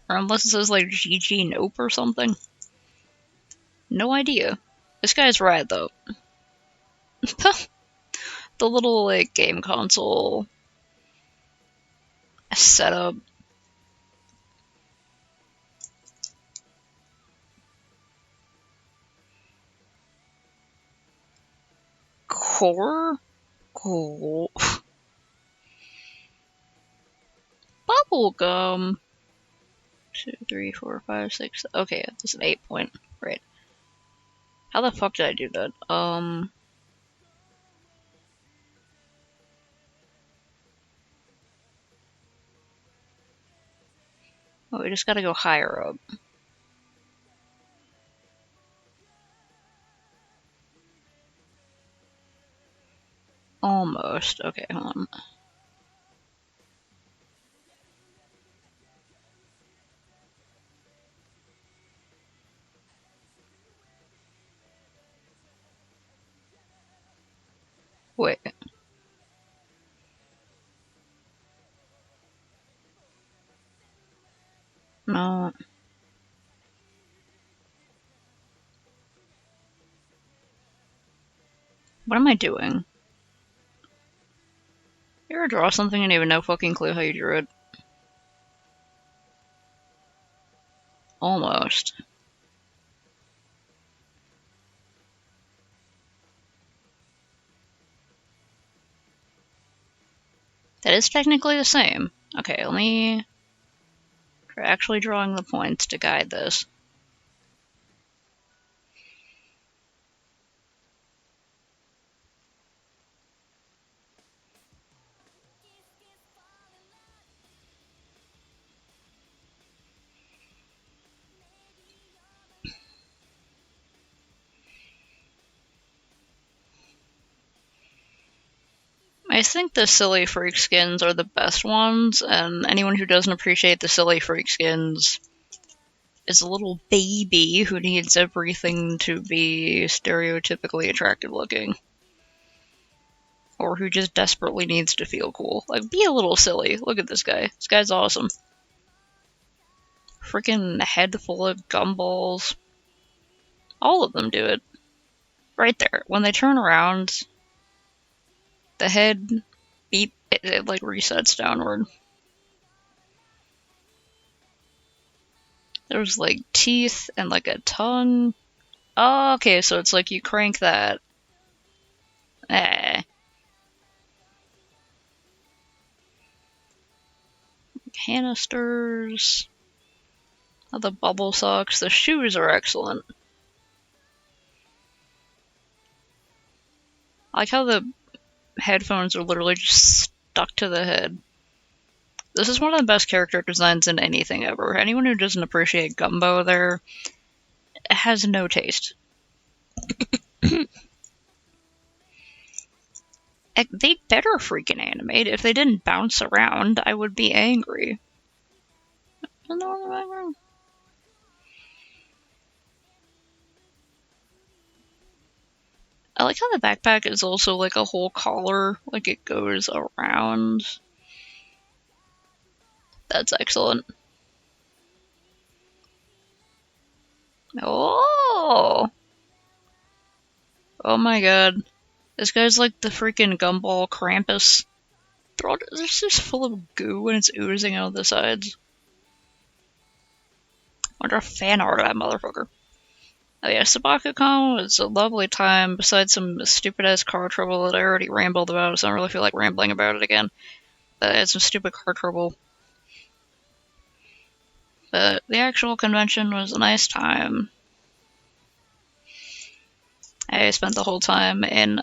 Or unless it says like GG Nope or something. No idea. This guy's rad, though. The little, like, game console setup. Core? Cool. Bubblegum. 2, 3, 4, 5, 6. Okay, that's an 8 point. Right. How the fuck did I do that? Oh, we just gotta go higher up. Almost. Okay, hold on. Wait. No. What am I doing? You ever draw something and you have no fucking clue how you drew it? Almost. That is technically the same. Okay, let me try actually drawing the points to guide this. I think the Silly Freak skins are the best ones, and anyone who doesn't appreciate the Silly Freak skins is a little baby who needs everything to be stereotypically attractive looking. Or who just desperately needs to feel cool. Like, be a little silly. Look at this guy. This guy's awesome. Freaking head full of gumballs. All of them do it. Right there. When they turn around, the head beat it like resets downward. There's like teeth and like a tongue. Oh, okay, so it's like you crank that. Canisters. Oh, the bubble socks. The shoes are excellent. I like how the headphones are literally just stuck to the head. This is one of the best character designs in anything ever. Anyone who doesn't appreciate Gumbo there has no taste. They better freaking animate. If they didn't bounce around, I would be angry. I like how the backpack is also like a whole collar, like it goes around. That's excellent. Oh! Oh my god. This guy's like the freaking gumball Krampus. They're just full of goo and it's oozing out the sides. I wonder if fan art of that motherfucker. Oh yeah, SabakuCon was a lovely time, besides some stupid-ass car trouble that I already rambled about, so I don't really feel like rambling about it again. But I had some stupid car trouble. But the actual convention was a nice time. I spent the whole time in,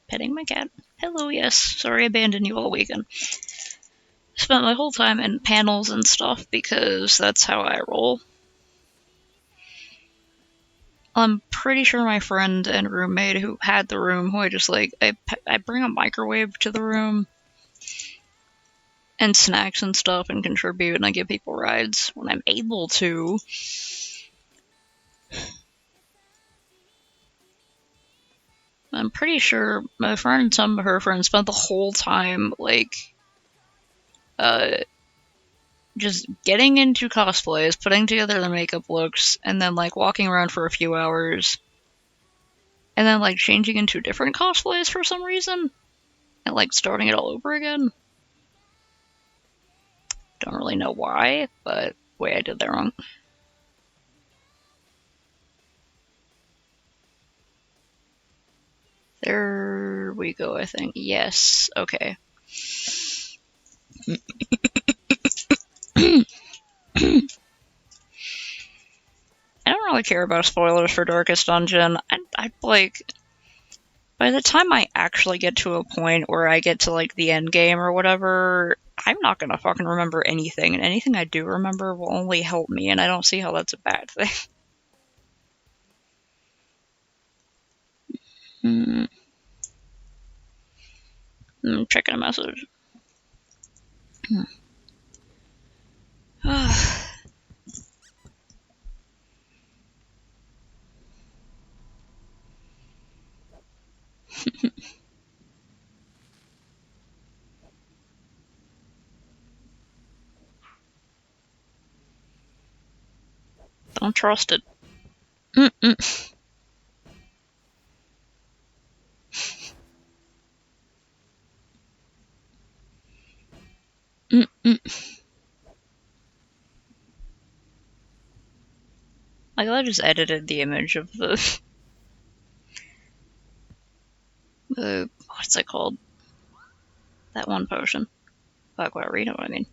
petting my cat. Hello, yes. Sorry I abandoned you all weekend. Spent my whole time in panels and stuff because that's how I roll. I'm pretty sure my friend and roommate who had the room, who I just like, I bring a microwave to the room and snacks and stuff and contribute, and I give people rides when I'm able to. I'm pretty sure my friend and some of her friends spent the whole time, like, just getting into cosplays, putting together the makeup looks, and then like walking around for a few hours, and then like changing into different cosplays for some reason, and like starting it all over again. Don't really know why, but wait, I did that wrong. There we go, I think. Yes, okay. I don't really care about spoilers for Darkest Dungeon. I'd like, by the time I actually get to a point where I get to like the end game or whatever, I'm not gonna fucking remember anything, and anything I do remember will only help me, and I don't see how that's a bad thing. I'm checking a message. Don't trust it. Like, I just edited the image of the what's it called? That one potion. Black Water, you know what I mean.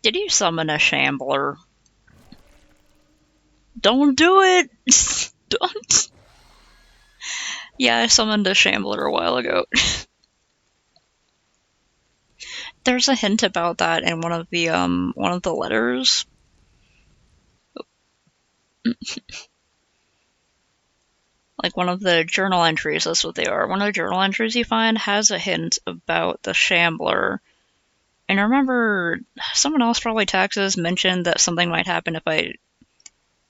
Did you summon a shambler? Don't do it! Don't. Yeah, I summoned a shambler a while ago. There's a hint about that in one of the letters. Like one of the journal entries, that's what they are. One of the journal entries you find has a hint about the shambler. And I remember someone else, probably Taxes, mentioned that something might happen if I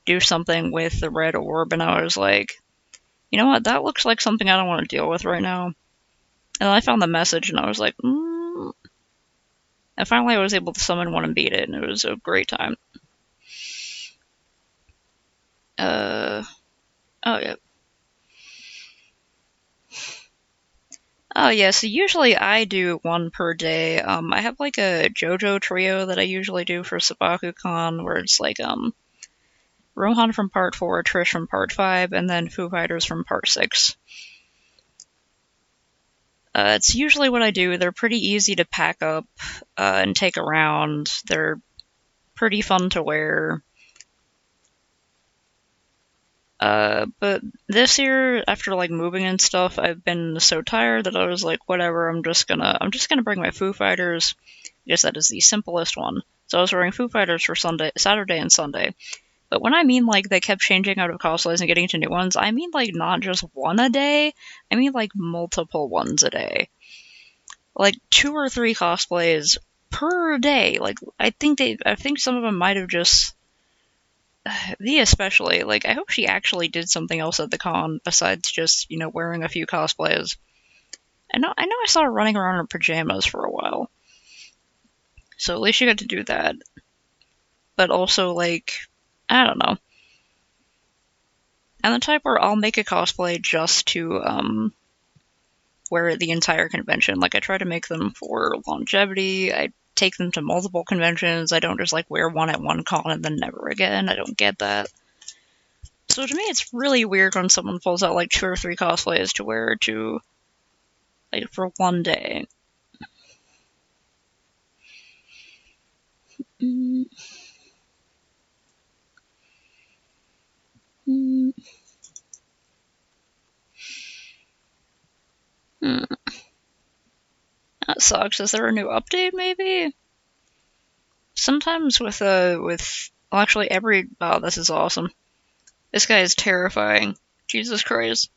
do something with the red orb, and I was like, you know what, that looks like something I don't want to deal with right now. And I found the message, and I was like, And finally I was able to summon one and beat it, and it was a great time. Oh, yeah. Oh, yeah, so usually I do one per day. I have like a JoJo trio that I usually do for SabakuCon, where it's like, Rohan from part 4, Trish from part 5, and then Foo Fighters from part 6. It's usually what I do. They're pretty easy to pack up and take around. They're pretty fun to wear. But this year, after like moving and stuff, I've been so tired that I was like, whatever. I'm just gonna bring my Foo Fighters. I guess that is the simplest one. So I was wearing Foo Fighters for Saturday, and Sunday. But when I mean like they kept changing out of cosplays and getting into new ones, I mean like not just one a day. I mean like multiple ones a day. Like 2 or 3 cosplays per day. Like I think some of them might have just V especially. Like I hope she actually did something else at the con besides just, wearing a few cosplays. I know I saw her running around in pajamas for a while. So at least she got to do that. But also like I don't know. I'm the type where I'll make a cosplay just to wear it the entire convention. Like I try to make them for longevity. I take them to multiple conventions. I don't just like wear one at one con and then never again. I don't get that. So to me, it's really weird when someone pulls out like 2 or 3 cosplays to wear to like for one day. That sucks. Is there a new update maybe? Sometimes with well, actually oh, this is awesome. This guy is terrifying. Jesus Christ.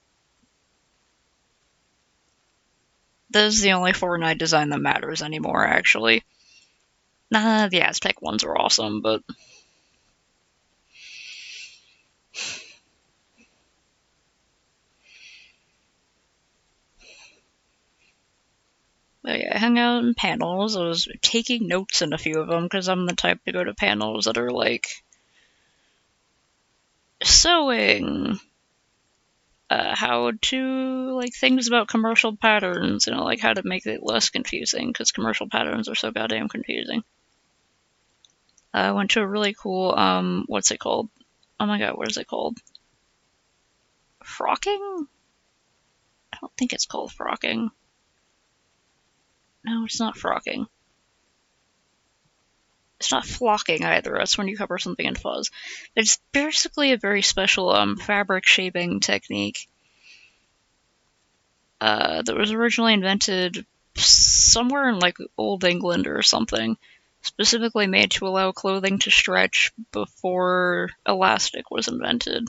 This is the only Fortnite design that matters anymore, actually. Nah, the Aztec ones are awesome, but... But yeah, I hung out in panels. I was taking notes in a few of them, because I'm the type to go to panels that are like... sewing, how to, like, things about commercial patterns, you know, like how to make it less confusing, because commercial patterns are so goddamn confusing. I went to a really cool, what's it called? Oh my god, what is it called? Frocking? I don't think it's called frocking. No, it's not frocking. It's not flocking either, that's when you cover something in fuzz. It's basically a very special, fabric shaping technique, that was originally invented somewhere in, like, Old England or something, specifically made to allow clothing to stretch before elastic was invented.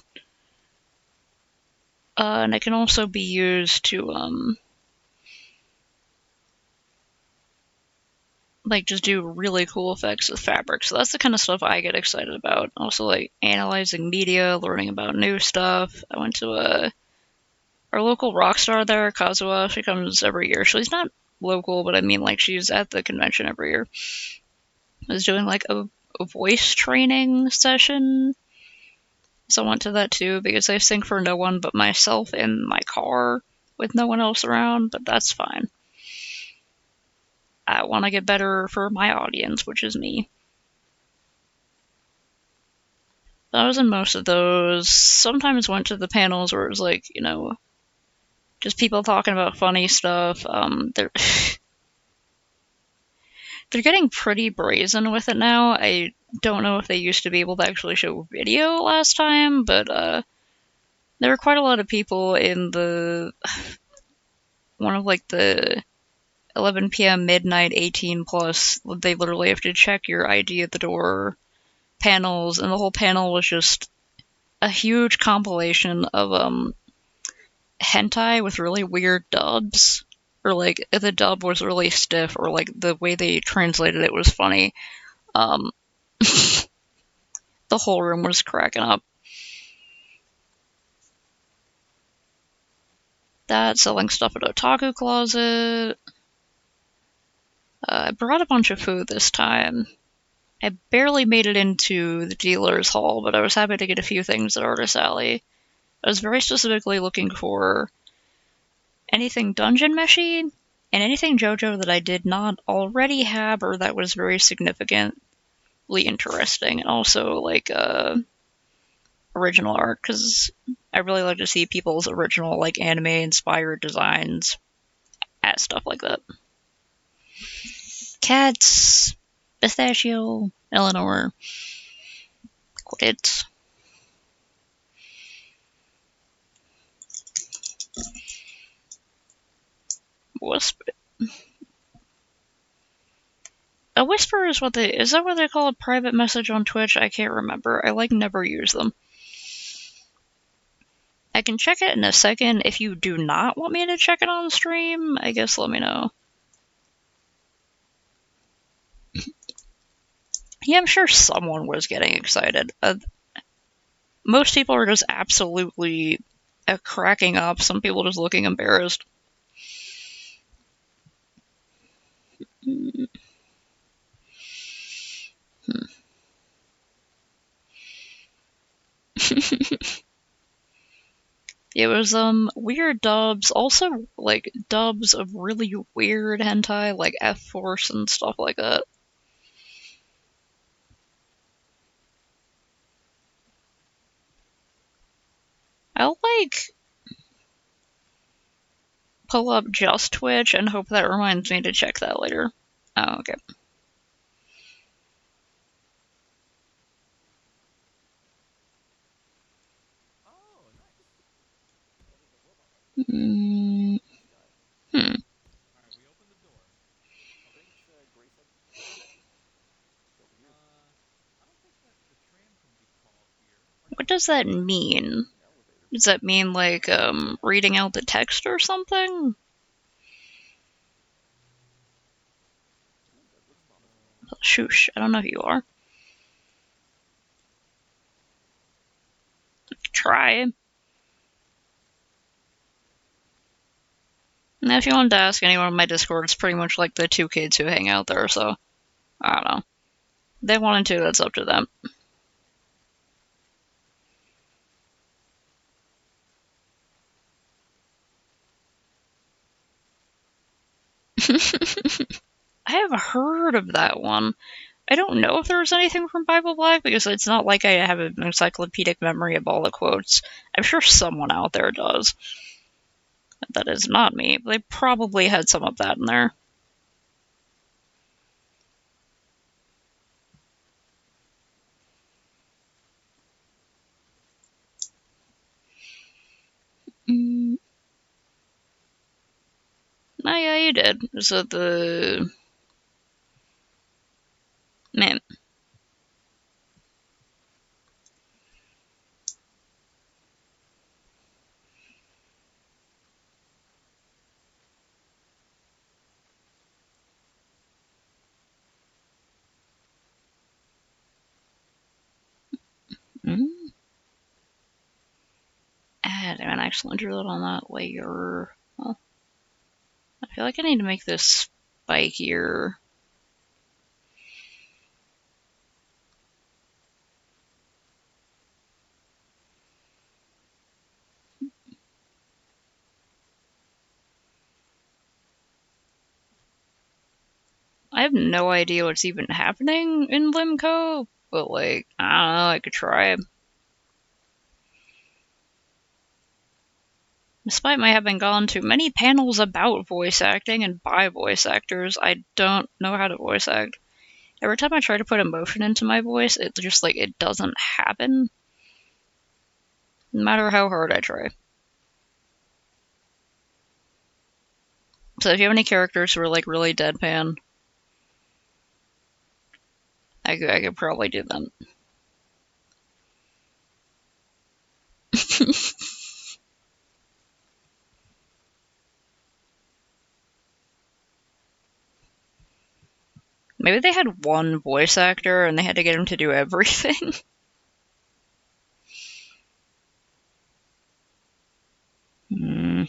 And it can also be used to, like, just do really cool effects with fabric. So that's the kind of stuff I get excited about. Also, like, analyzing media, learning about new stuff. I went to our local rock star there, Kazuha. She comes every year. She's not local, but I mean, like, she's at the convention every year. I was doing, like, a voice training session. So I went to that too, because I sing for no one but myself in my car with no one else around, but that's fine. I want to get better for my audience, which is me. I was in most of those. Sometimes went to the panels where it was like, you know, just people talking about funny stuff. They're they're getting pretty brazen with it now. I don't know if they used to be able to actually show video last time, but there were quite a lot of people in the one of, like, the 11 p.m. midnight 18 plus. They literally have to check your ID at the door panels, and the whole panel was just a huge compilation of hentai with really weird dubs, or like if the dub was really stiff, or like the way they translated it was funny. Um, the whole room was cracking up. That, selling stuff at Otaku Closet. I brought a bunch of food this time. I barely made it into the dealer's hall, but I was happy to get a few things at Artist Alley. I was very specifically looking for anything dungeon meshy and anything JoJo that I did not already have or that was very significantly interesting, and also, like, original art, because I really like to see people's original, like, anime-inspired designs at stuff like that. Cats, Pistachio, Eleanor, Quit. Whisper. A whisper is is that what they call a private message on Twitch? I can't remember. I, like, never use them. I can check it in a second. If you do not want me to check it on stream, I guess let me know. Yeah, I'm sure someone was getting excited. Most people are just absolutely cracking up. Some people just looking embarrassed. It was weird dubs, also, like, dubs of really weird hentai, like F-Force and stuff like that. I'll, like, pull up just Twitch and hope that reminds me to check that later. Oh, okay. Hmm. What does that mean? Does that mean, like, reading out the text or something? Shoosh. I don't know who you are. Try. Now, if you wanted to ask anyone on my Discord, it's pretty much like the two kids who hang out there, so I don't know. If they wanted to, that's up to them. I have heard of that one. I don't know if there's anything from Bible Black because it's not like I have an encyclopedic memory of all the quotes. I'm sure someone out there does. That is not me. They probably had some of that in there. Oh yeah, you did. Is it the... Man. Add an actual interlude on that layer. Well, I feel like I need to make this spikier. I have no idea what's even happening in Limco, but like, I don't know, I could try. Despite my having gone to many panels about voice acting and by voice actors, I don't know how to voice act. Every time I try to put emotion into my voice, it just like, it doesn't happen. No matter how hard I try. So if you have any characters who are like really deadpan, I could probably do them. Maybe they had one voice actor and they had to get him to do everything. Hmm.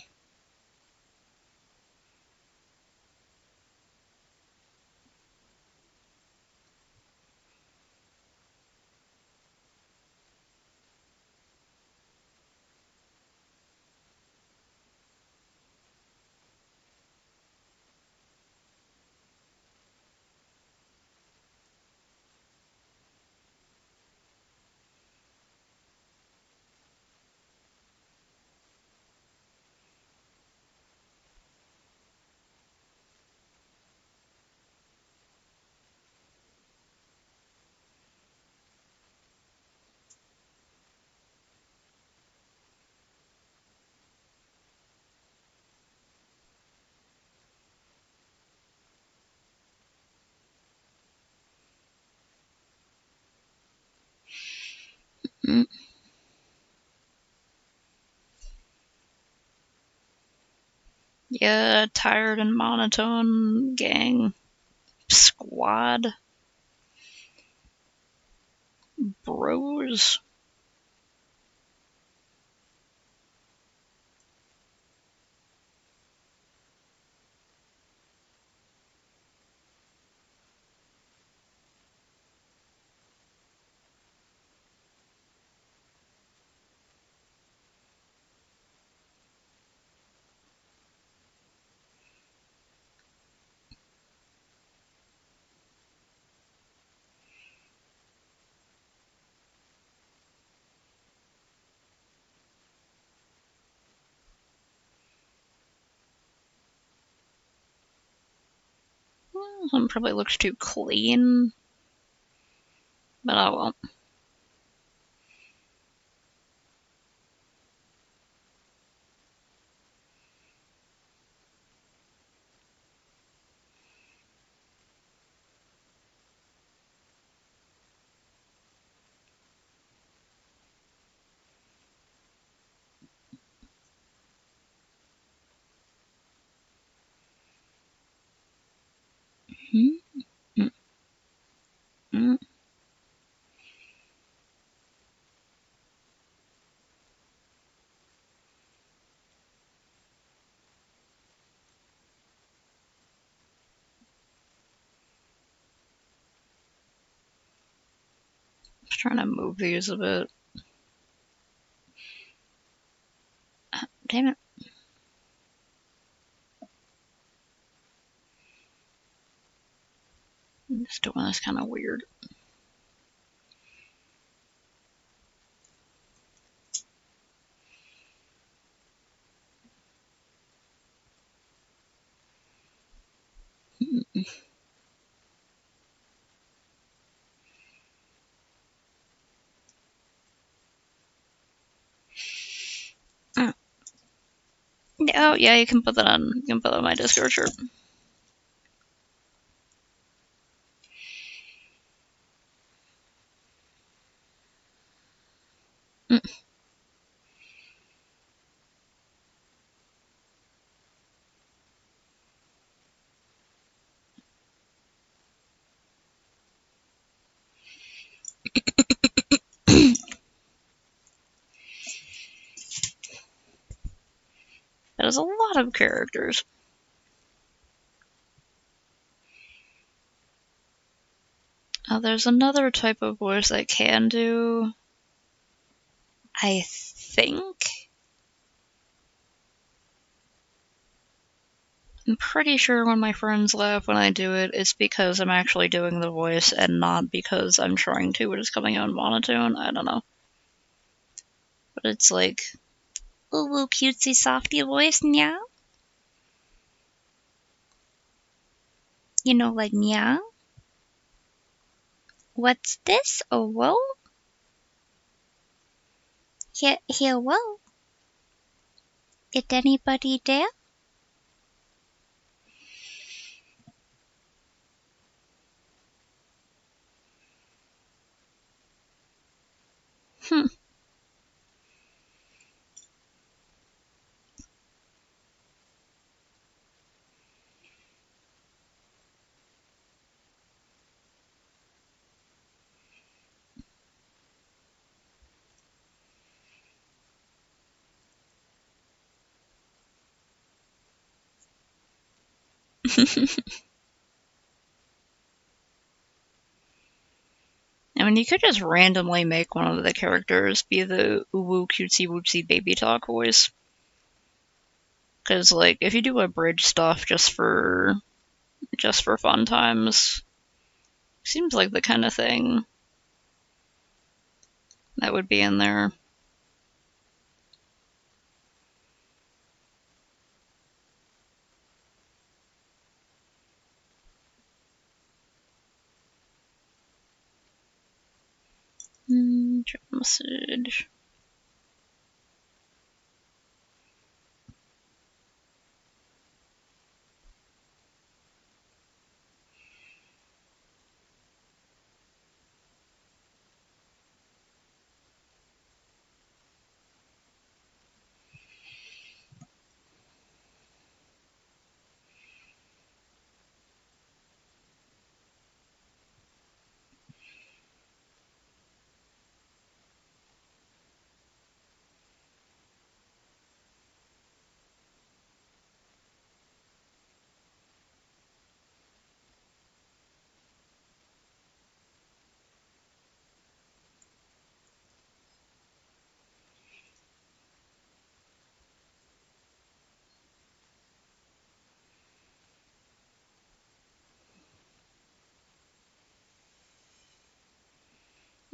Yeah, tired and monotone gang. Squad. Bros. Some probably looks too clean, but I won't. trying to move these a bit. Damn it. I'm just doing this kind of weird. Oh, yeah, you can put that on. You can put that on my Discord shirt. That is a lot of characters. There's another type of voice I can do. I think. I'm pretty sure when my friends laugh when I do it, it's because I'm actually doing the voice and not because I'm trying to, but it's coming out in monotone. I don't know. But it's like, ooh, cutesy softy voice, meow. You know, like meow. What's this? Oh, whoa. Whoa. Is anybody there? Hmm. I mean, you could just randomly make one of the characters be the uwu cutesy wootsy baby talk voice. Because, like, if you do abridged stuff just for fun times, seems like the kind of thing that would be in there. Check message.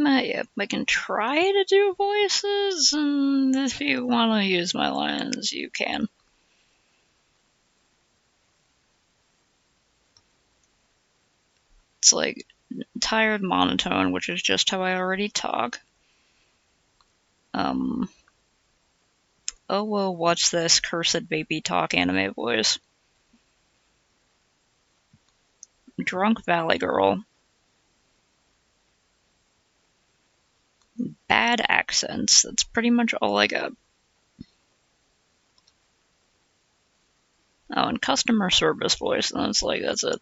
Yeah, I can try to do voices, and if you want to use my lines, you can. It's like tired monotone, which is just how I already talk. Oh, well, what's this cursed baby talk anime voice? Drunk Valley Girl. Bad accents. That's pretty much all I got. Oh, and customer service voice, and it's like, that's it.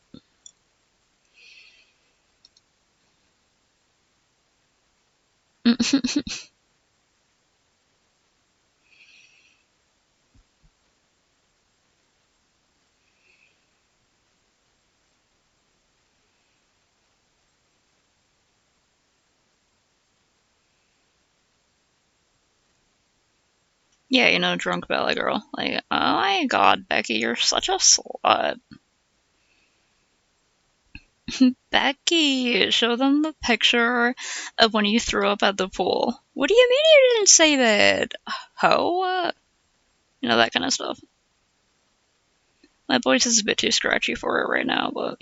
Yeah, drunk Valley Girl. Like, oh my god, Becky, you're such a slut. Becky, show them the picture of when you threw up at the pool. What do you mean you didn't save it? Ho? That kind of stuff. My voice is a bit too scratchy for it right now, but.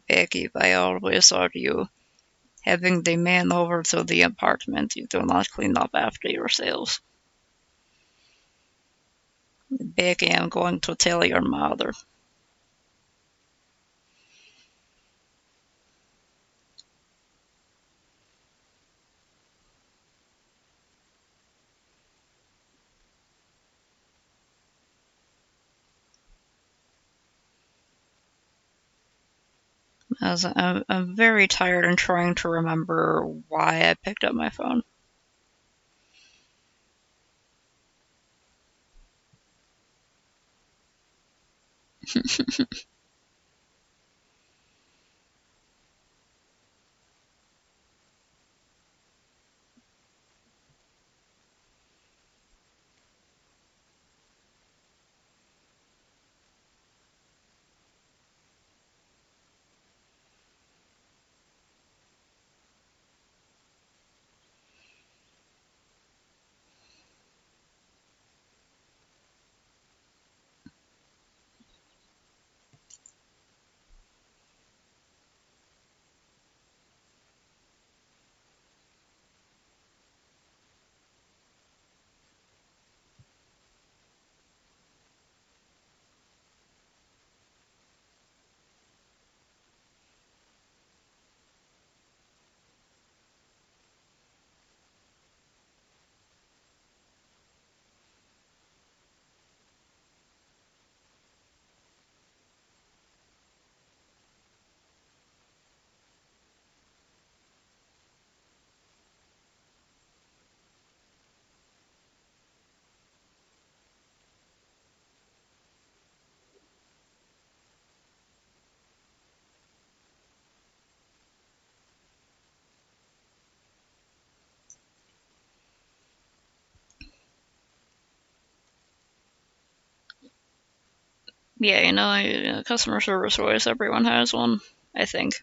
Becky, I always saw you having the man over to the apartment. You do not clean up after yourselves. Becky, I'm going to tell your mother. As I'm very tired and trying to remember why I picked up my phone. Yeah, customer service voice, everyone has one, I think.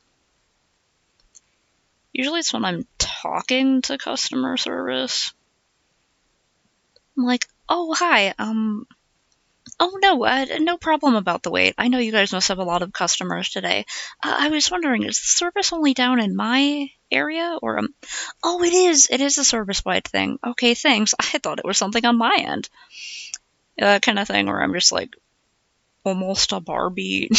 Usually it's when I'm talking to customer service. I'm like, oh, hi, oh, no, no problem about the wait. I know you guys must have a lot of customers today. I was wondering, is the service only down in my area, or, oh, it is. It is a service-wide thing. Okay, thanks. I thought it was something on my end. That kind of thing where I'm just like, almost a Barbie.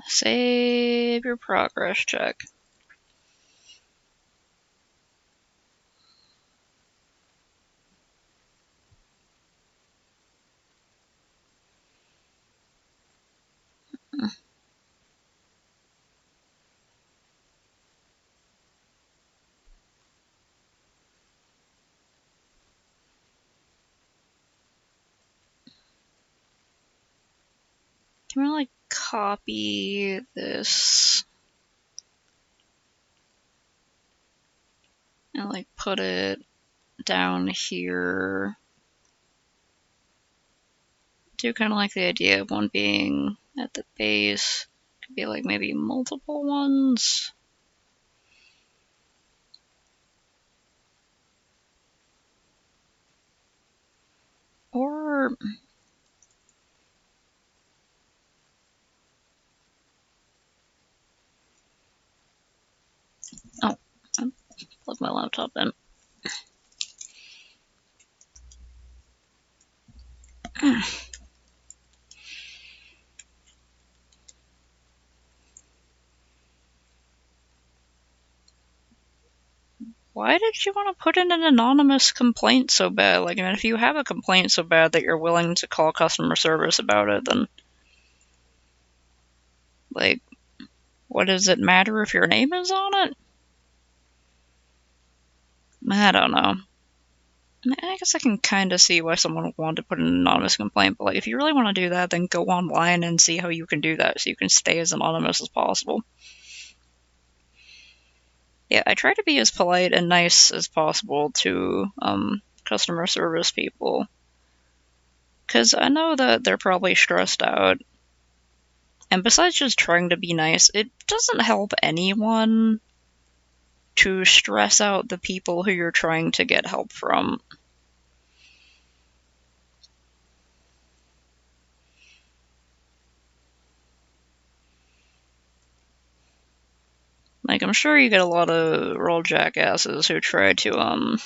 Save your progress check. Can we, like, copy this and, like, put it down here? Do kind of like the idea of one being at the base. Could be, like, maybe multiple ones. Or Oh, I plugged my laptop in. Why did you want to put in an anonymous complaint so bad? Like, I mean, if you have a complaint so bad that you're willing to call customer service about it, then, like, what does it matter if your name is on it? I don't know. I guess I can kind of see why someone would want to put an anonymous complaint, but, like, if you really want to do that, then go online and see how you can do that so you can stay as anonymous as possible. Yeah, I try to be as polite and nice as possible to customer service people, because I know that they're probably stressed out. And besides just trying to be nice, it doesn't help anyone to stress out the people who you're trying to get help from. Like, I'm sure you get a lot of real jackasses who try to,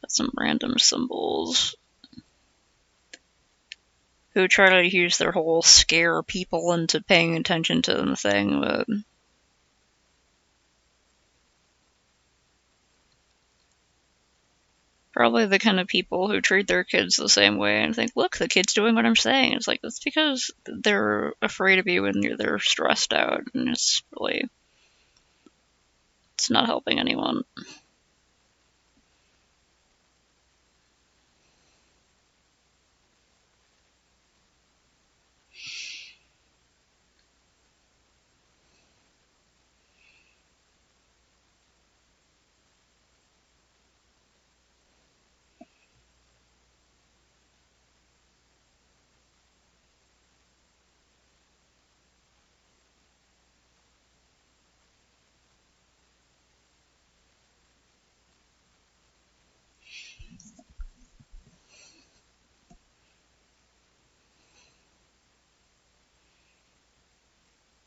put some random symbols, who try to use their whole scare people into paying attention to the thing, but probably the kind of people who treat their kids the same way and think, look, the kid's doing what I'm saying. It's like, that's because they're afraid of you and they're stressed out, and it's not helping anyone.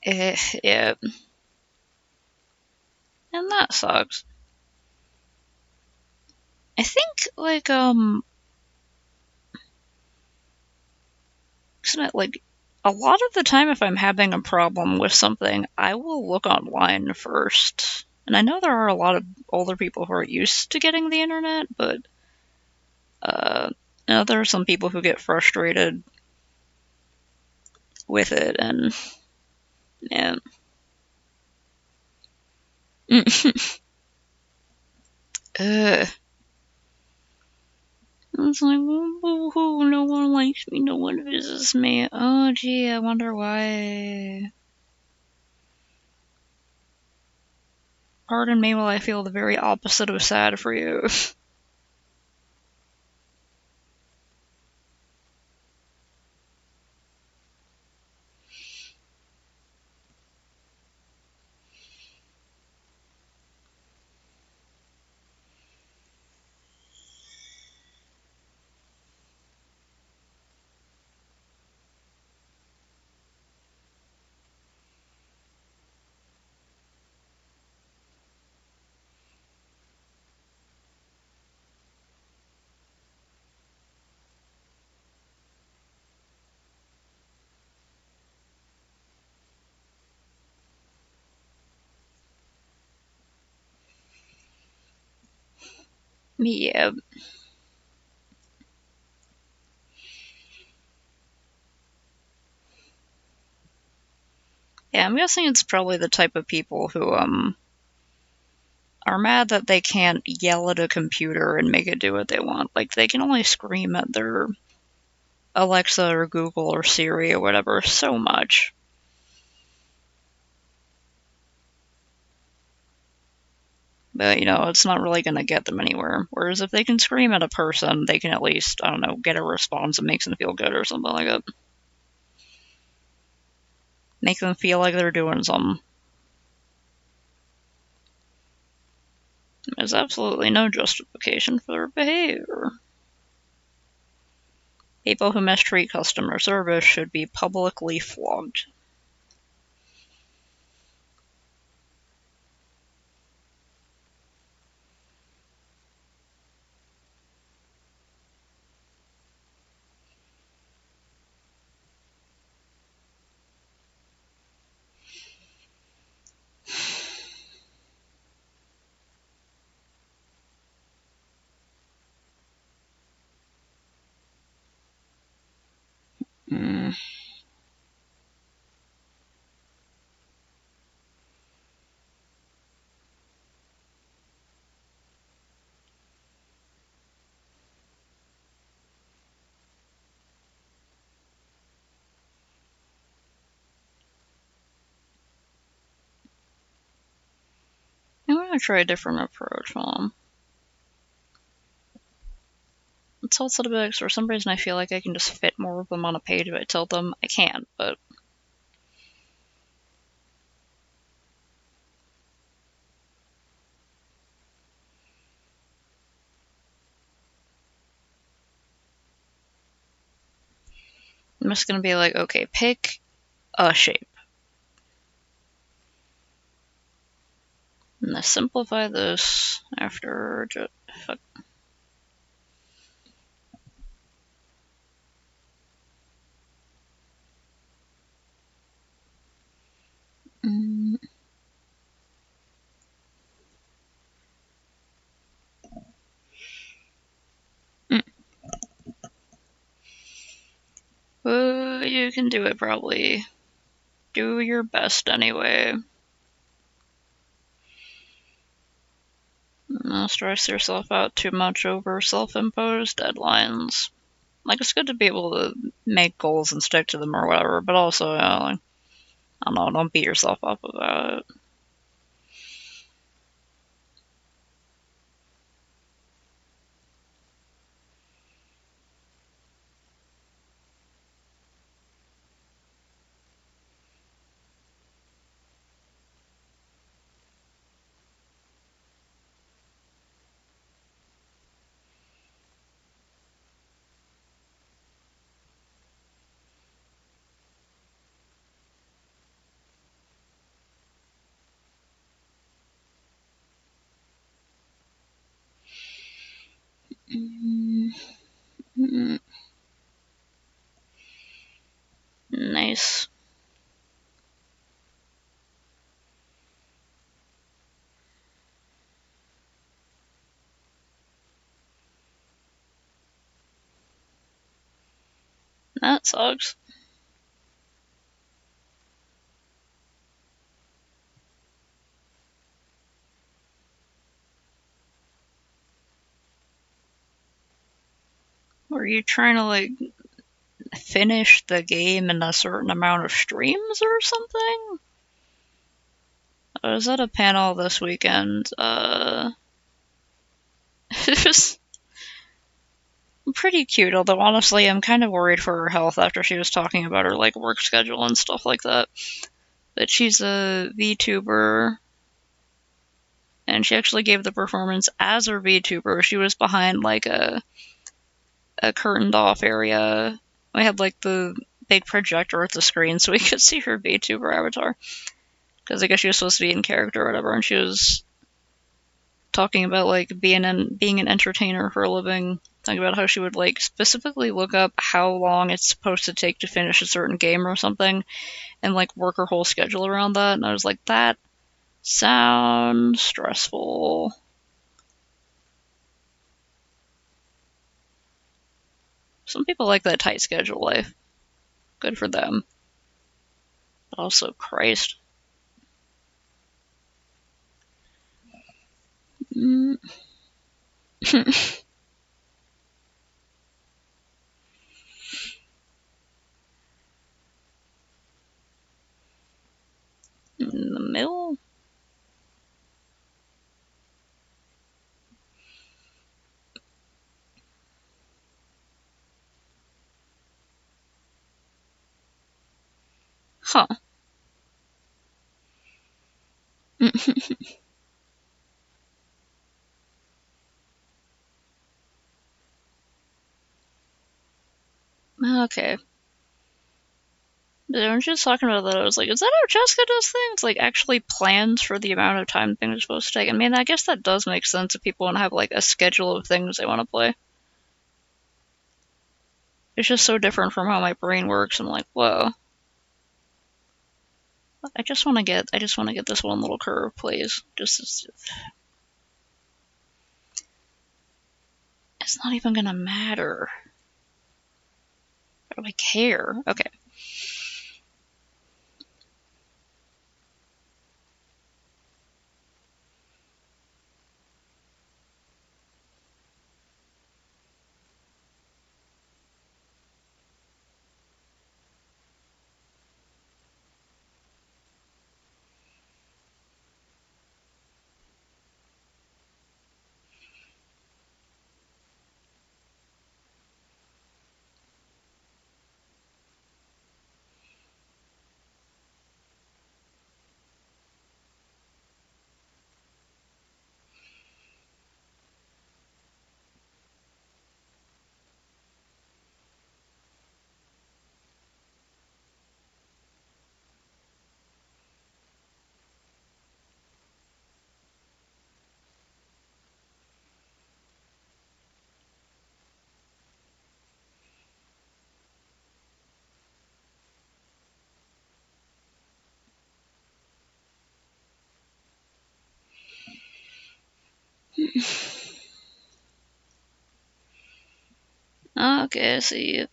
Yeah, and that sucks. I think, like, a lot of the time if I'm having a problem with something, I will look online first. And I know there are a lot of older people who are used to getting the internet, but, there are some people who get frustrated with it, and, yeah. Ugh. It's like, boo-hoo, no one likes me, no one visits me. Oh, gee, I wonder why. Pardon me while I feel the very opposite of sad for you. Yeah. Yeah, I'm guessing it's probably the type of people who, are mad that they can't yell at a computer and make it do what they want. Like, they can only scream at their Alexa or Google or Siri or whatever so much. But, it's not really going to get them anywhere. Whereas if they can scream at a person, they can at least, I don't know, get a response that makes them feel good or something like that. Make them feel like they're doing something. There's absolutely no justification for their behavior. People who mistreat customer service should be publicly flogged. Mm. I'm gonna try a different approach, Mom. It's also the bit, for some reason I feel like I can just fit more of them on a page if I tell them I can't, but I'm just gonna be like, okay, pick a shape. And I simplify this after just fuck. Mm. Mm. You can do it probably. Do your best anyway. Don't stress yourself out too much over self-imposed deadlines. Like, it's good to be able to make goals and stick to them or whatever, but also, like, I don't know, don't beat yourself up about it. Nice. That sucks. Were you trying to, like, finish the game in a certain amount of streams or something? I was at a panel this weekend. It was pretty cute, although honestly, I'm kind of worried for her health after she was talking about her, like, work schedule and stuff like that. But she's a VTuber, and she actually gave the performance as her VTuber. She was behind, like, a curtained off area. We had, like, the big projector at the screen so we could see her VTuber avatar. Because I guess she was supposed to be in character or whatever, and she was talking about, like, being an entertainer for a living, talking about how she would, like, specifically look up how long it's supposed to take to finish a certain game or something, and, like, work her whole schedule around that. And I was like, that sounds stressful. Some people like that tight schedule life. Good for them. But also, Christ. Mm. In the middle? Huh. Okay. I was just talking about that. I was like, is that how Jessica does things? Like, actually plans for the amount of time things are supposed to take. I mean, I guess that does make sense if people want to have, like, a schedule of things they want to play. It's just so different from how my brain works. I'm like, whoa. I just want to get this one little curve, please. It's not even gonna matter. Why do I care? Okay. Okay, I see it.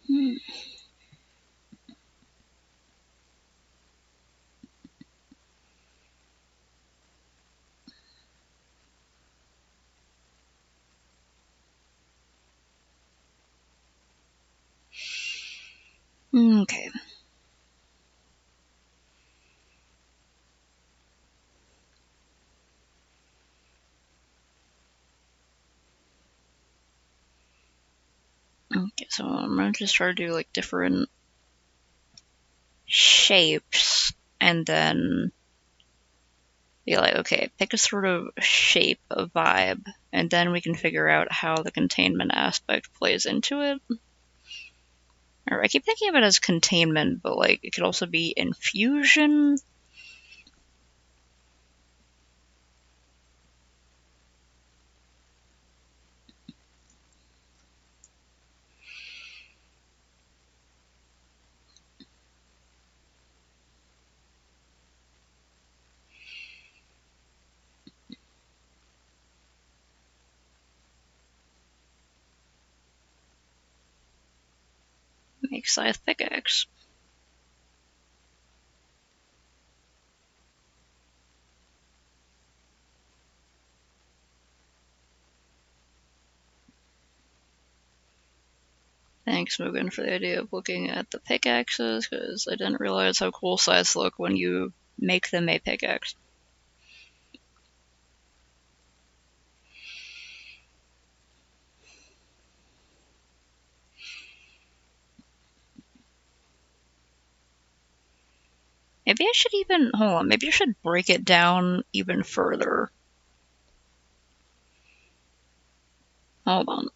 Hmm. Okay. Okay, so I'm gonna just try to do like different shapes and then be like, okay, pick a sort of shape, a vibe, and then we can figure out how the containment aspect plays into it. Or I keep thinking of it as containment, but like it could also be infusion. Make scythe pickaxe. Thanks, Mugen, for the idea of looking at the pickaxes, because I didn't realize how cool scythes look when you make them a pickaxe. Maybe I should even, hold on, maybe I should break it down even further. Hold on.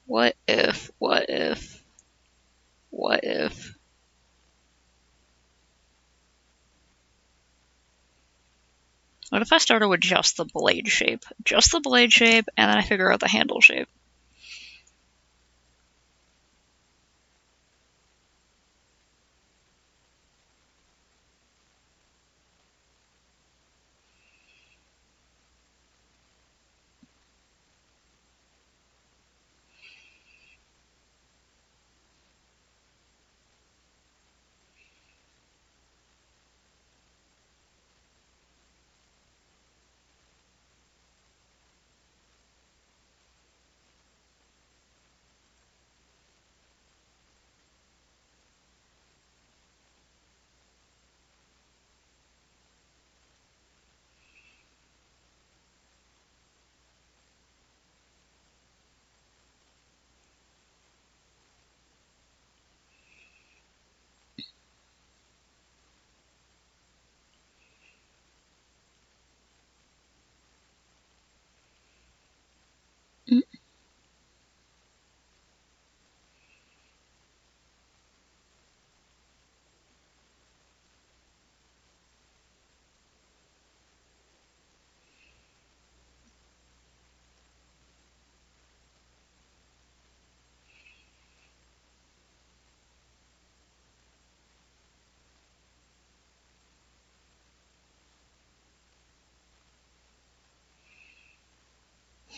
What if, what if, what if? What if I started with just the blade shape? Just the blade shape, and then I figure out the handle shape.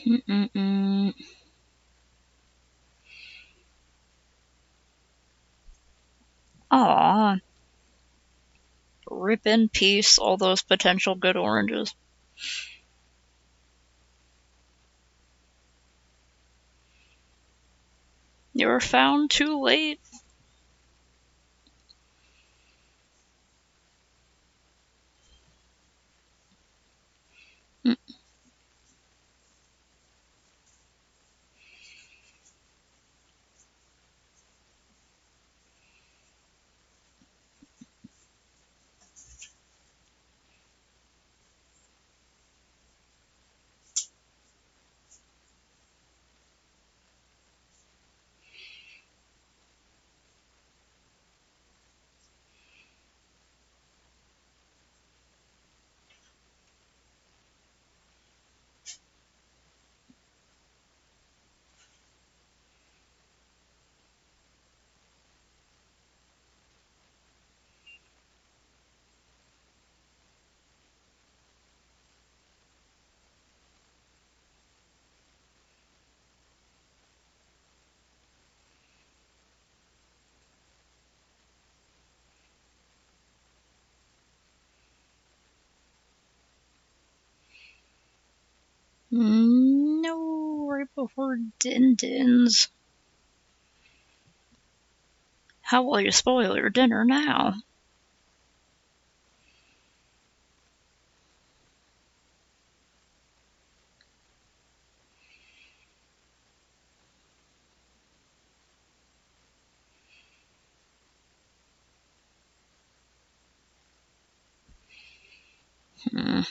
Mm-mm-mm. Aw, rip in peace all those potential good oranges. You were found too late. No, right before Din Din's. How will you spoil your dinner now? Hmm.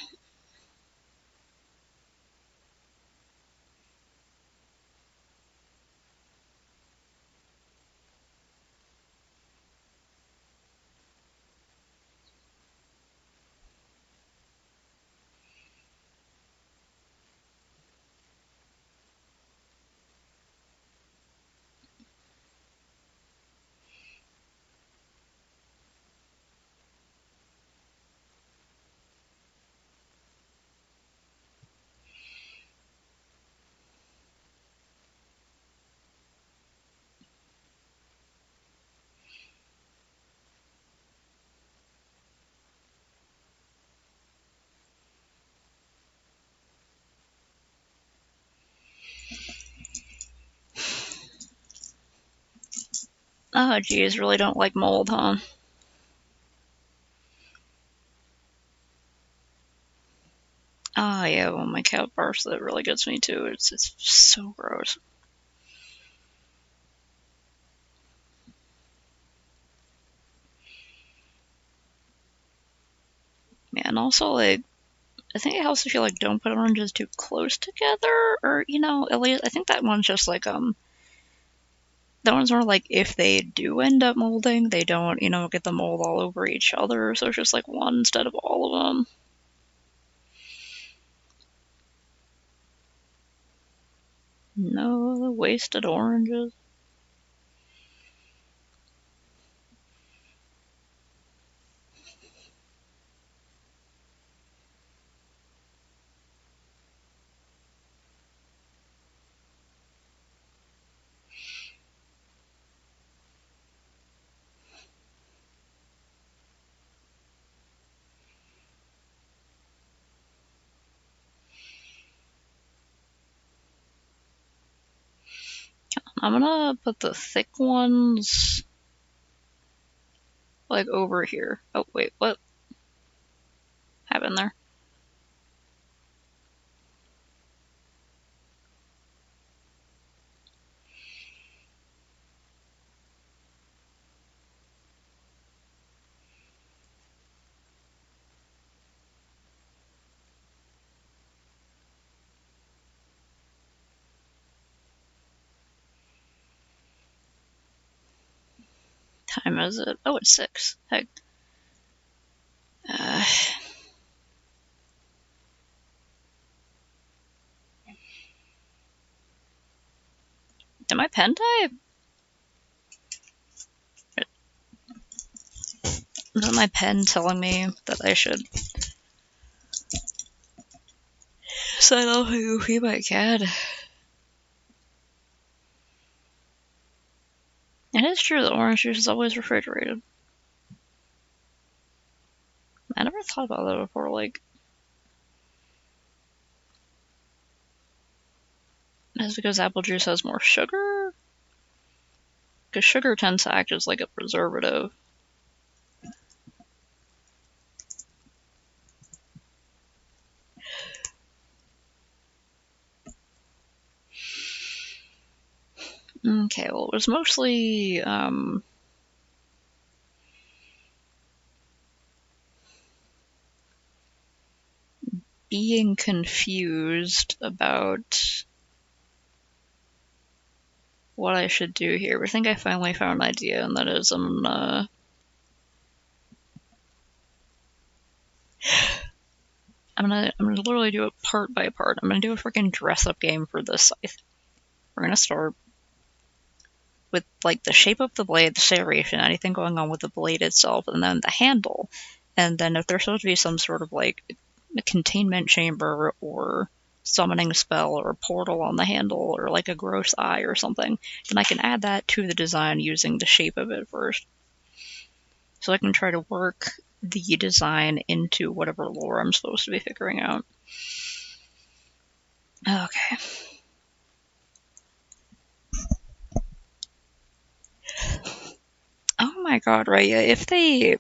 Oh, geez, really don't like mold, huh? Ah, yeah, when my cat barks, that really gets me too. It's so gross. Yeah, and also, like, I think it helps if you, like, don't put oranges too close together, or, at least, I think that one's just, like, that one's more like if they do end up molding, they don't, get the mold all over each other, so it's just, like, one instead of all of them. No, the wasted oranges. I'm gonna put the thick ones, like, over here. Oh, wait, what happened there? Time is it? Oh, it's 6. Heck. Uh, did my pen die? Is my pen telling me that I should Sign off and go feed my cat. It is true that orange juice is always refrigerated. I never thought about that before, like... Is it because apple juice has more sugar? Because sugar tends to act as like a preservative. Okay, well, it was mostly, being confused about what I should do here. But I think I finally found an idea, and that is I'm gonna literally do it part by part. I'm gonna do a freaking dress-up game for this scythe. We're gonna start with like the shape of the blade, the serration, anything going on with the blade itself, and then the handle. And then if there's supposed to be some sort of like a containment chamber or summoning spell or portal on the handle or like a gross eye or something, then I can add that to the design using the shape of it first. So I can try to work the design into whatever lore I'm supposed to be figuring out. Okay. Oh my god, right, yeah, if they...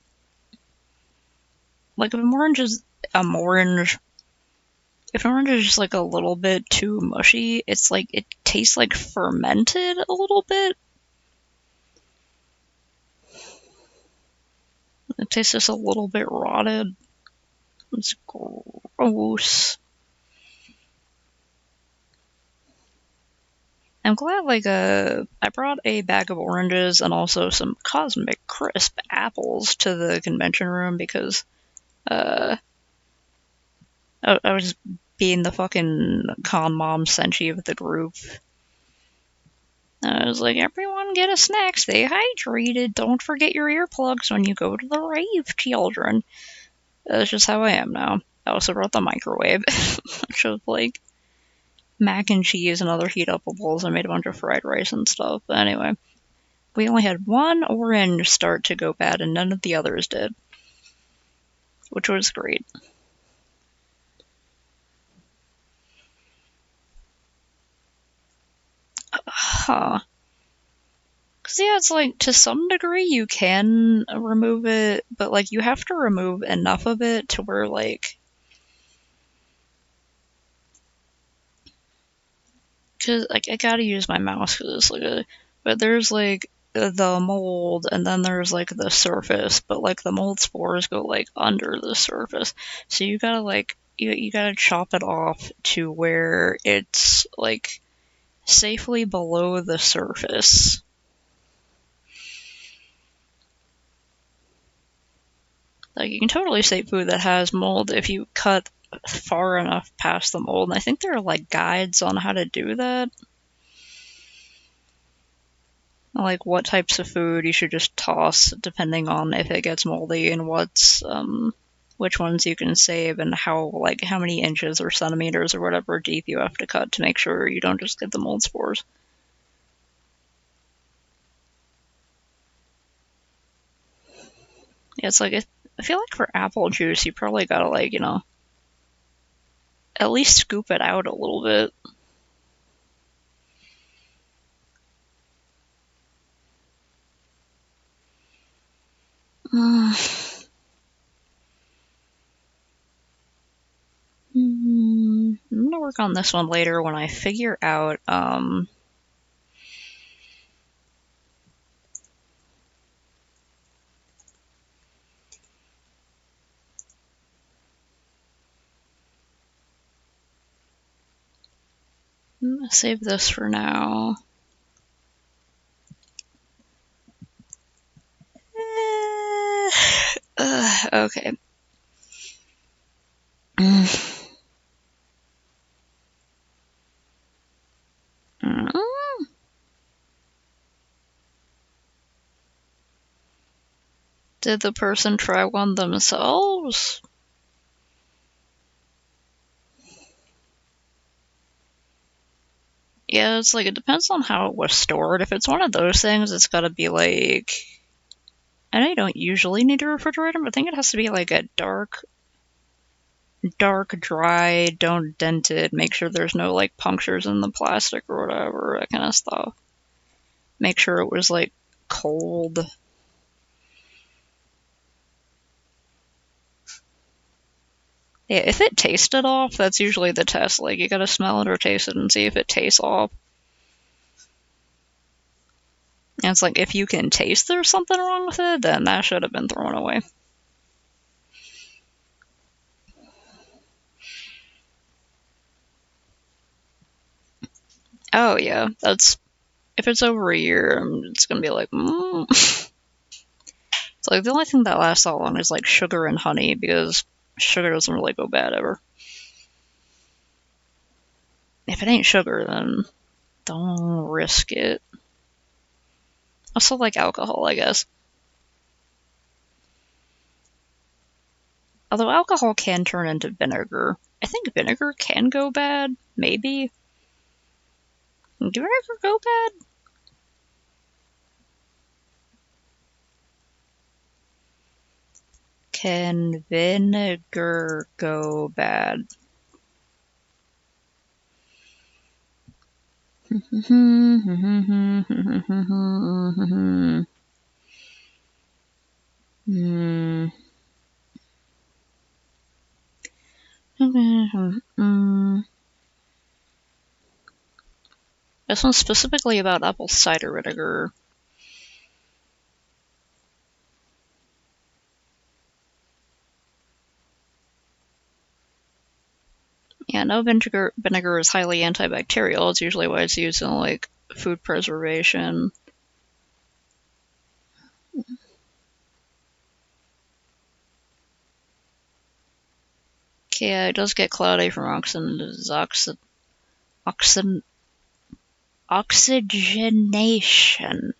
Like, if an orange is if an orange is just like a little bit too mushy, it's like, it tastes like fermented a little bit. It tastes just a little bit rotted. It's gross. I'm glad, like, I brought a bag of oranges and also some Cosmic Crisp apples to the convention room because, I was being the fucking con mom Senshi of the group. I was like, everyone get a snack, stay hydrated, don't forget your earplugs when you go to the rave, children. That's just how I am now. I also brought the microwave, which was like mac and cheese and other heat-upables. I made a bunch of fried rice and stuff. But anyway, we only had one orange start to go bad, and none of the others did, which was great. Huh. Because, yeah, it's like, to some degree, you can remove it, but, like, you have to remove enough of it to where, like... Because, like, I gotta use my mouse because it's, like, But there's, like, the mold, and then there's, like, the surface, but, like, the mold spores go, like, under the surface. So you gotta, like... You gotta chop it off to where it's, like, safely below the surface. Like, you can totally save food that has mold if you cut far enough past the mold. And I think there are, like, guides on how to do that. Like, what types of food you should just toss depending on if it gets moldy and which ones you can save and how many inches or centimeters or whatever deep you have to cut to make sure you don't just get the mold spores. Yeah, it's like, I feel like for apple juice, you probably gotta, like, at least scoop it out a little bit. I'm gonna work on this one later when I figure out, I'm gonna save this for now. Okay. Did the person try one themselves? Yeah, it's like, it depends on how it was stored. If it's one of those things, it's gotta be like, I know you don't usually need to refrigerate them, but I think it has to be like a dark, dry, don't dent it, make sure there's no like punctures in the plastic or whatever, that kind of stuff. Make sure it was like cold. Yeah, if it tasted off, that's usually the test. Like, you gotta smell it or taste it and see if it tastes off. And it's like, if you can taste there's something wrong with it, then that should have been thrown away. Oh yeah, that's, if it's over a year, it's gonna be like, It's like, the only thing that lasts that long is like sugar and honey, because sugar doesn't really go bad ever. If it ain't sugar, then don't risk it. Also, like alcohol, I guess. Although alcohol can turn into vinegar. I think vinegar can go bad, maybe. Do vinegar go bad? Can vinegar go bad? This one's specifically about apple cider vinegar. Yeah, no, vinegar is highly antibacterial. It's usually why it's used in like food preservation. Okay, yeah, it does get cloudy from oxygenation.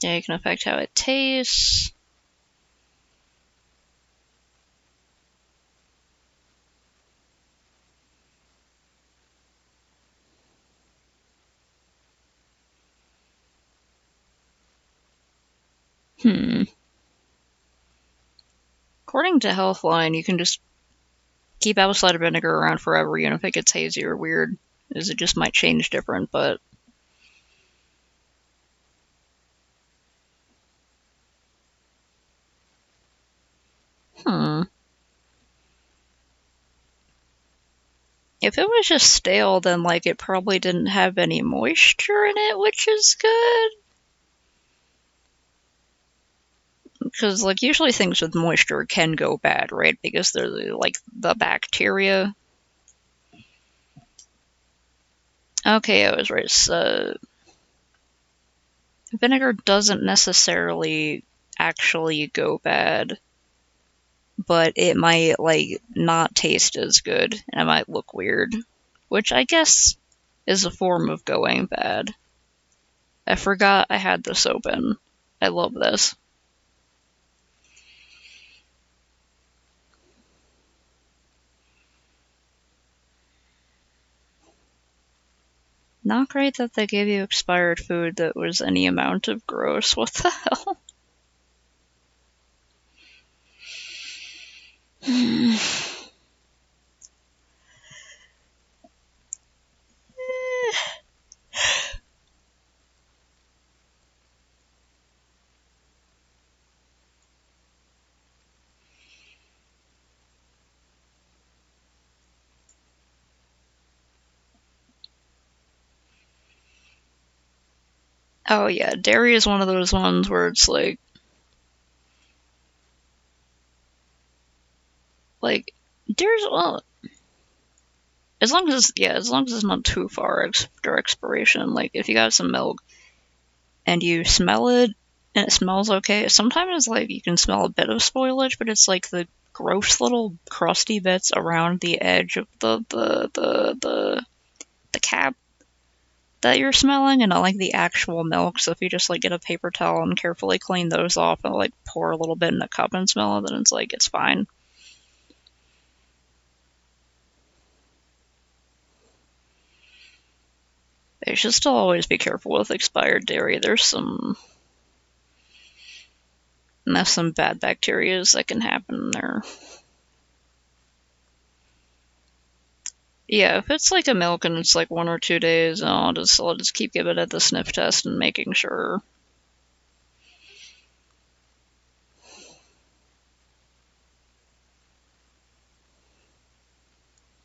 Yeah, it can affect how it tastes. According to Healthline, you can just keep apple cider vinegar around forever, even if it gets hazy or weird. Is it just might change different, but if it was just stale, then like it probably didn't have any moisture in it, which is good. Because like usually things with moisture can go bad, right? Because they're like the bacteria. Okay, I was right. So, vinegar doesn't necessarily actually go bad, but it might like not taste as good and it might look weird, which I guess is a form of going bad. I forgot I had this open. I love this. Not great that they gave you expired food that was any amount of gross. What the hell? Oh yeah, dairy is one of those ones where it's like dairy's, well, as long as it's not too far after expiration. Like if you got some milk and you smell it and it smells okay, sometimes like you can smell a bit of spoilage, but it's like the gross little crusty bits around the edge of the cap that you're smelling and not like the actual milk. So if you just like get a paper towel and carefully clean those off and like pour a little bit in a cup and smell it, then it's like it's fine. You should still always be careful with expired dairy. There's some bad bacteria that can happen there. Yeah, if it's like a milk and it's like 1 or 2 days, I'll just keep giving it the sniff test and making sure.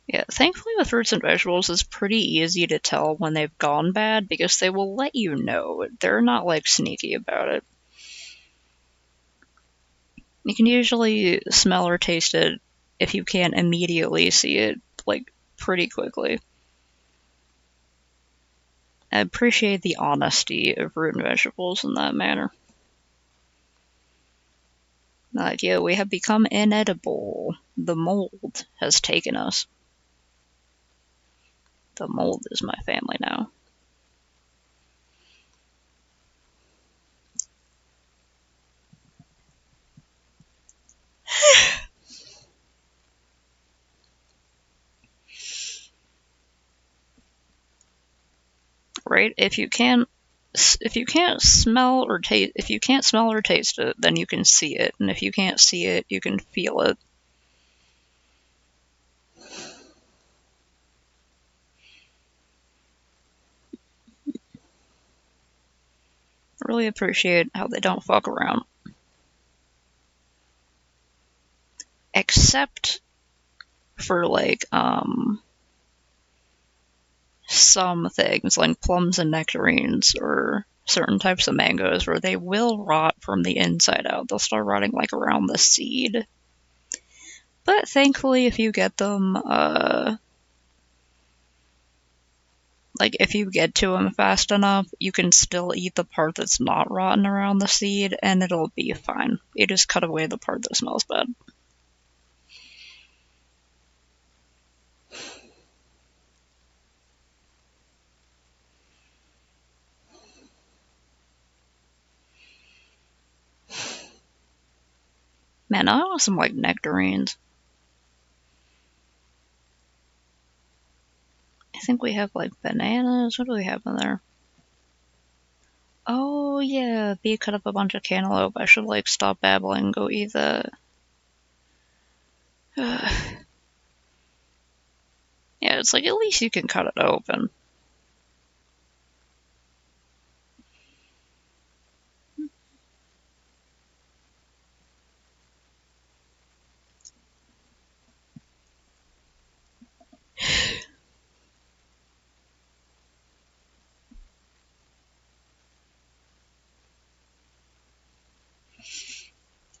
Yeah, thankfully with fruits and vegetables, it's pretty easy to tell when they've gone bad because they will let you know. They're not like sneaky about it. You can usually smell or taste it if you can't immediately see it, like pretty quickly. I appreciate the honesty of fruit and vegetables in that manner. Like, yeah, we have become inedible. The mold has taken us. The mold is my family now. Right? If you can't smell or taste it, then you can see it, and if you can't see it, you can feel it. I really appreciate how they don't fuck around. Except for like some things like plums and nectarines or certain types of mangoes where they will rot from the inside out. They'll start rotting like around the seed. But thankfully, if you get them, like if you get to them fast enough, you can still eat the part that's not rotten around the seed and it'll be fine. You just cut away the part that smells bad. Man, I want some like nectarines. I think we have like bananas. What do we have in there? Oh yeah, B cut up a bunch of cantaloupe. I should like stop babbling and go eat that. Yeah, it's like at least you can cut it open.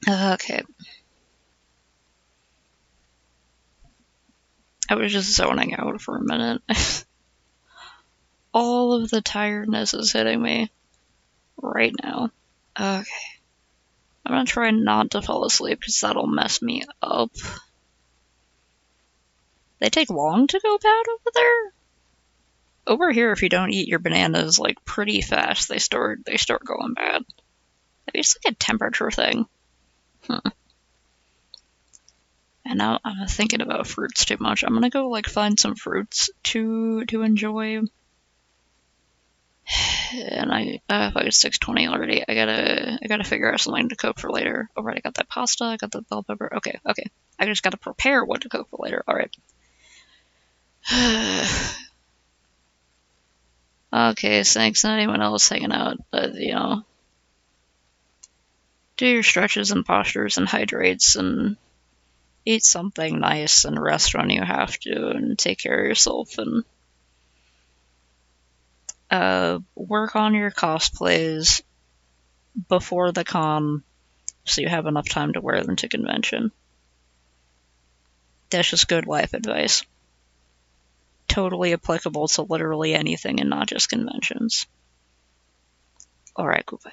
Okay. I was just zoning out for a minute. All of the tiredness is hitting me right now. Okay. I'm gonna try not to fall asleep because that'll mess me up. They take long to go bad over there? Over here, if you don't eat your bananas like pretty fast, they start going bad. Maybe it's like a temperature thing. And now I'm thinking about fruits too much. I'm gonna go like find some fruits to enjoy. And I have like 6:20 already. I gotta figure out something to cook for later. Alright, I got that pasta. I got the bell pepper. Okay. I just gotta prepare what to cook for later. All right. Okay, thanks. Not anyone else hanging out, but do your stretches and postures and hydrates and eat something nice and rest when you have to and take care of yourself and work on your cosplays before the con so you have enough time to wear them to convention. That's just good life advice. Totally applicable to literally anything and not just conventions. Alright, goodbye.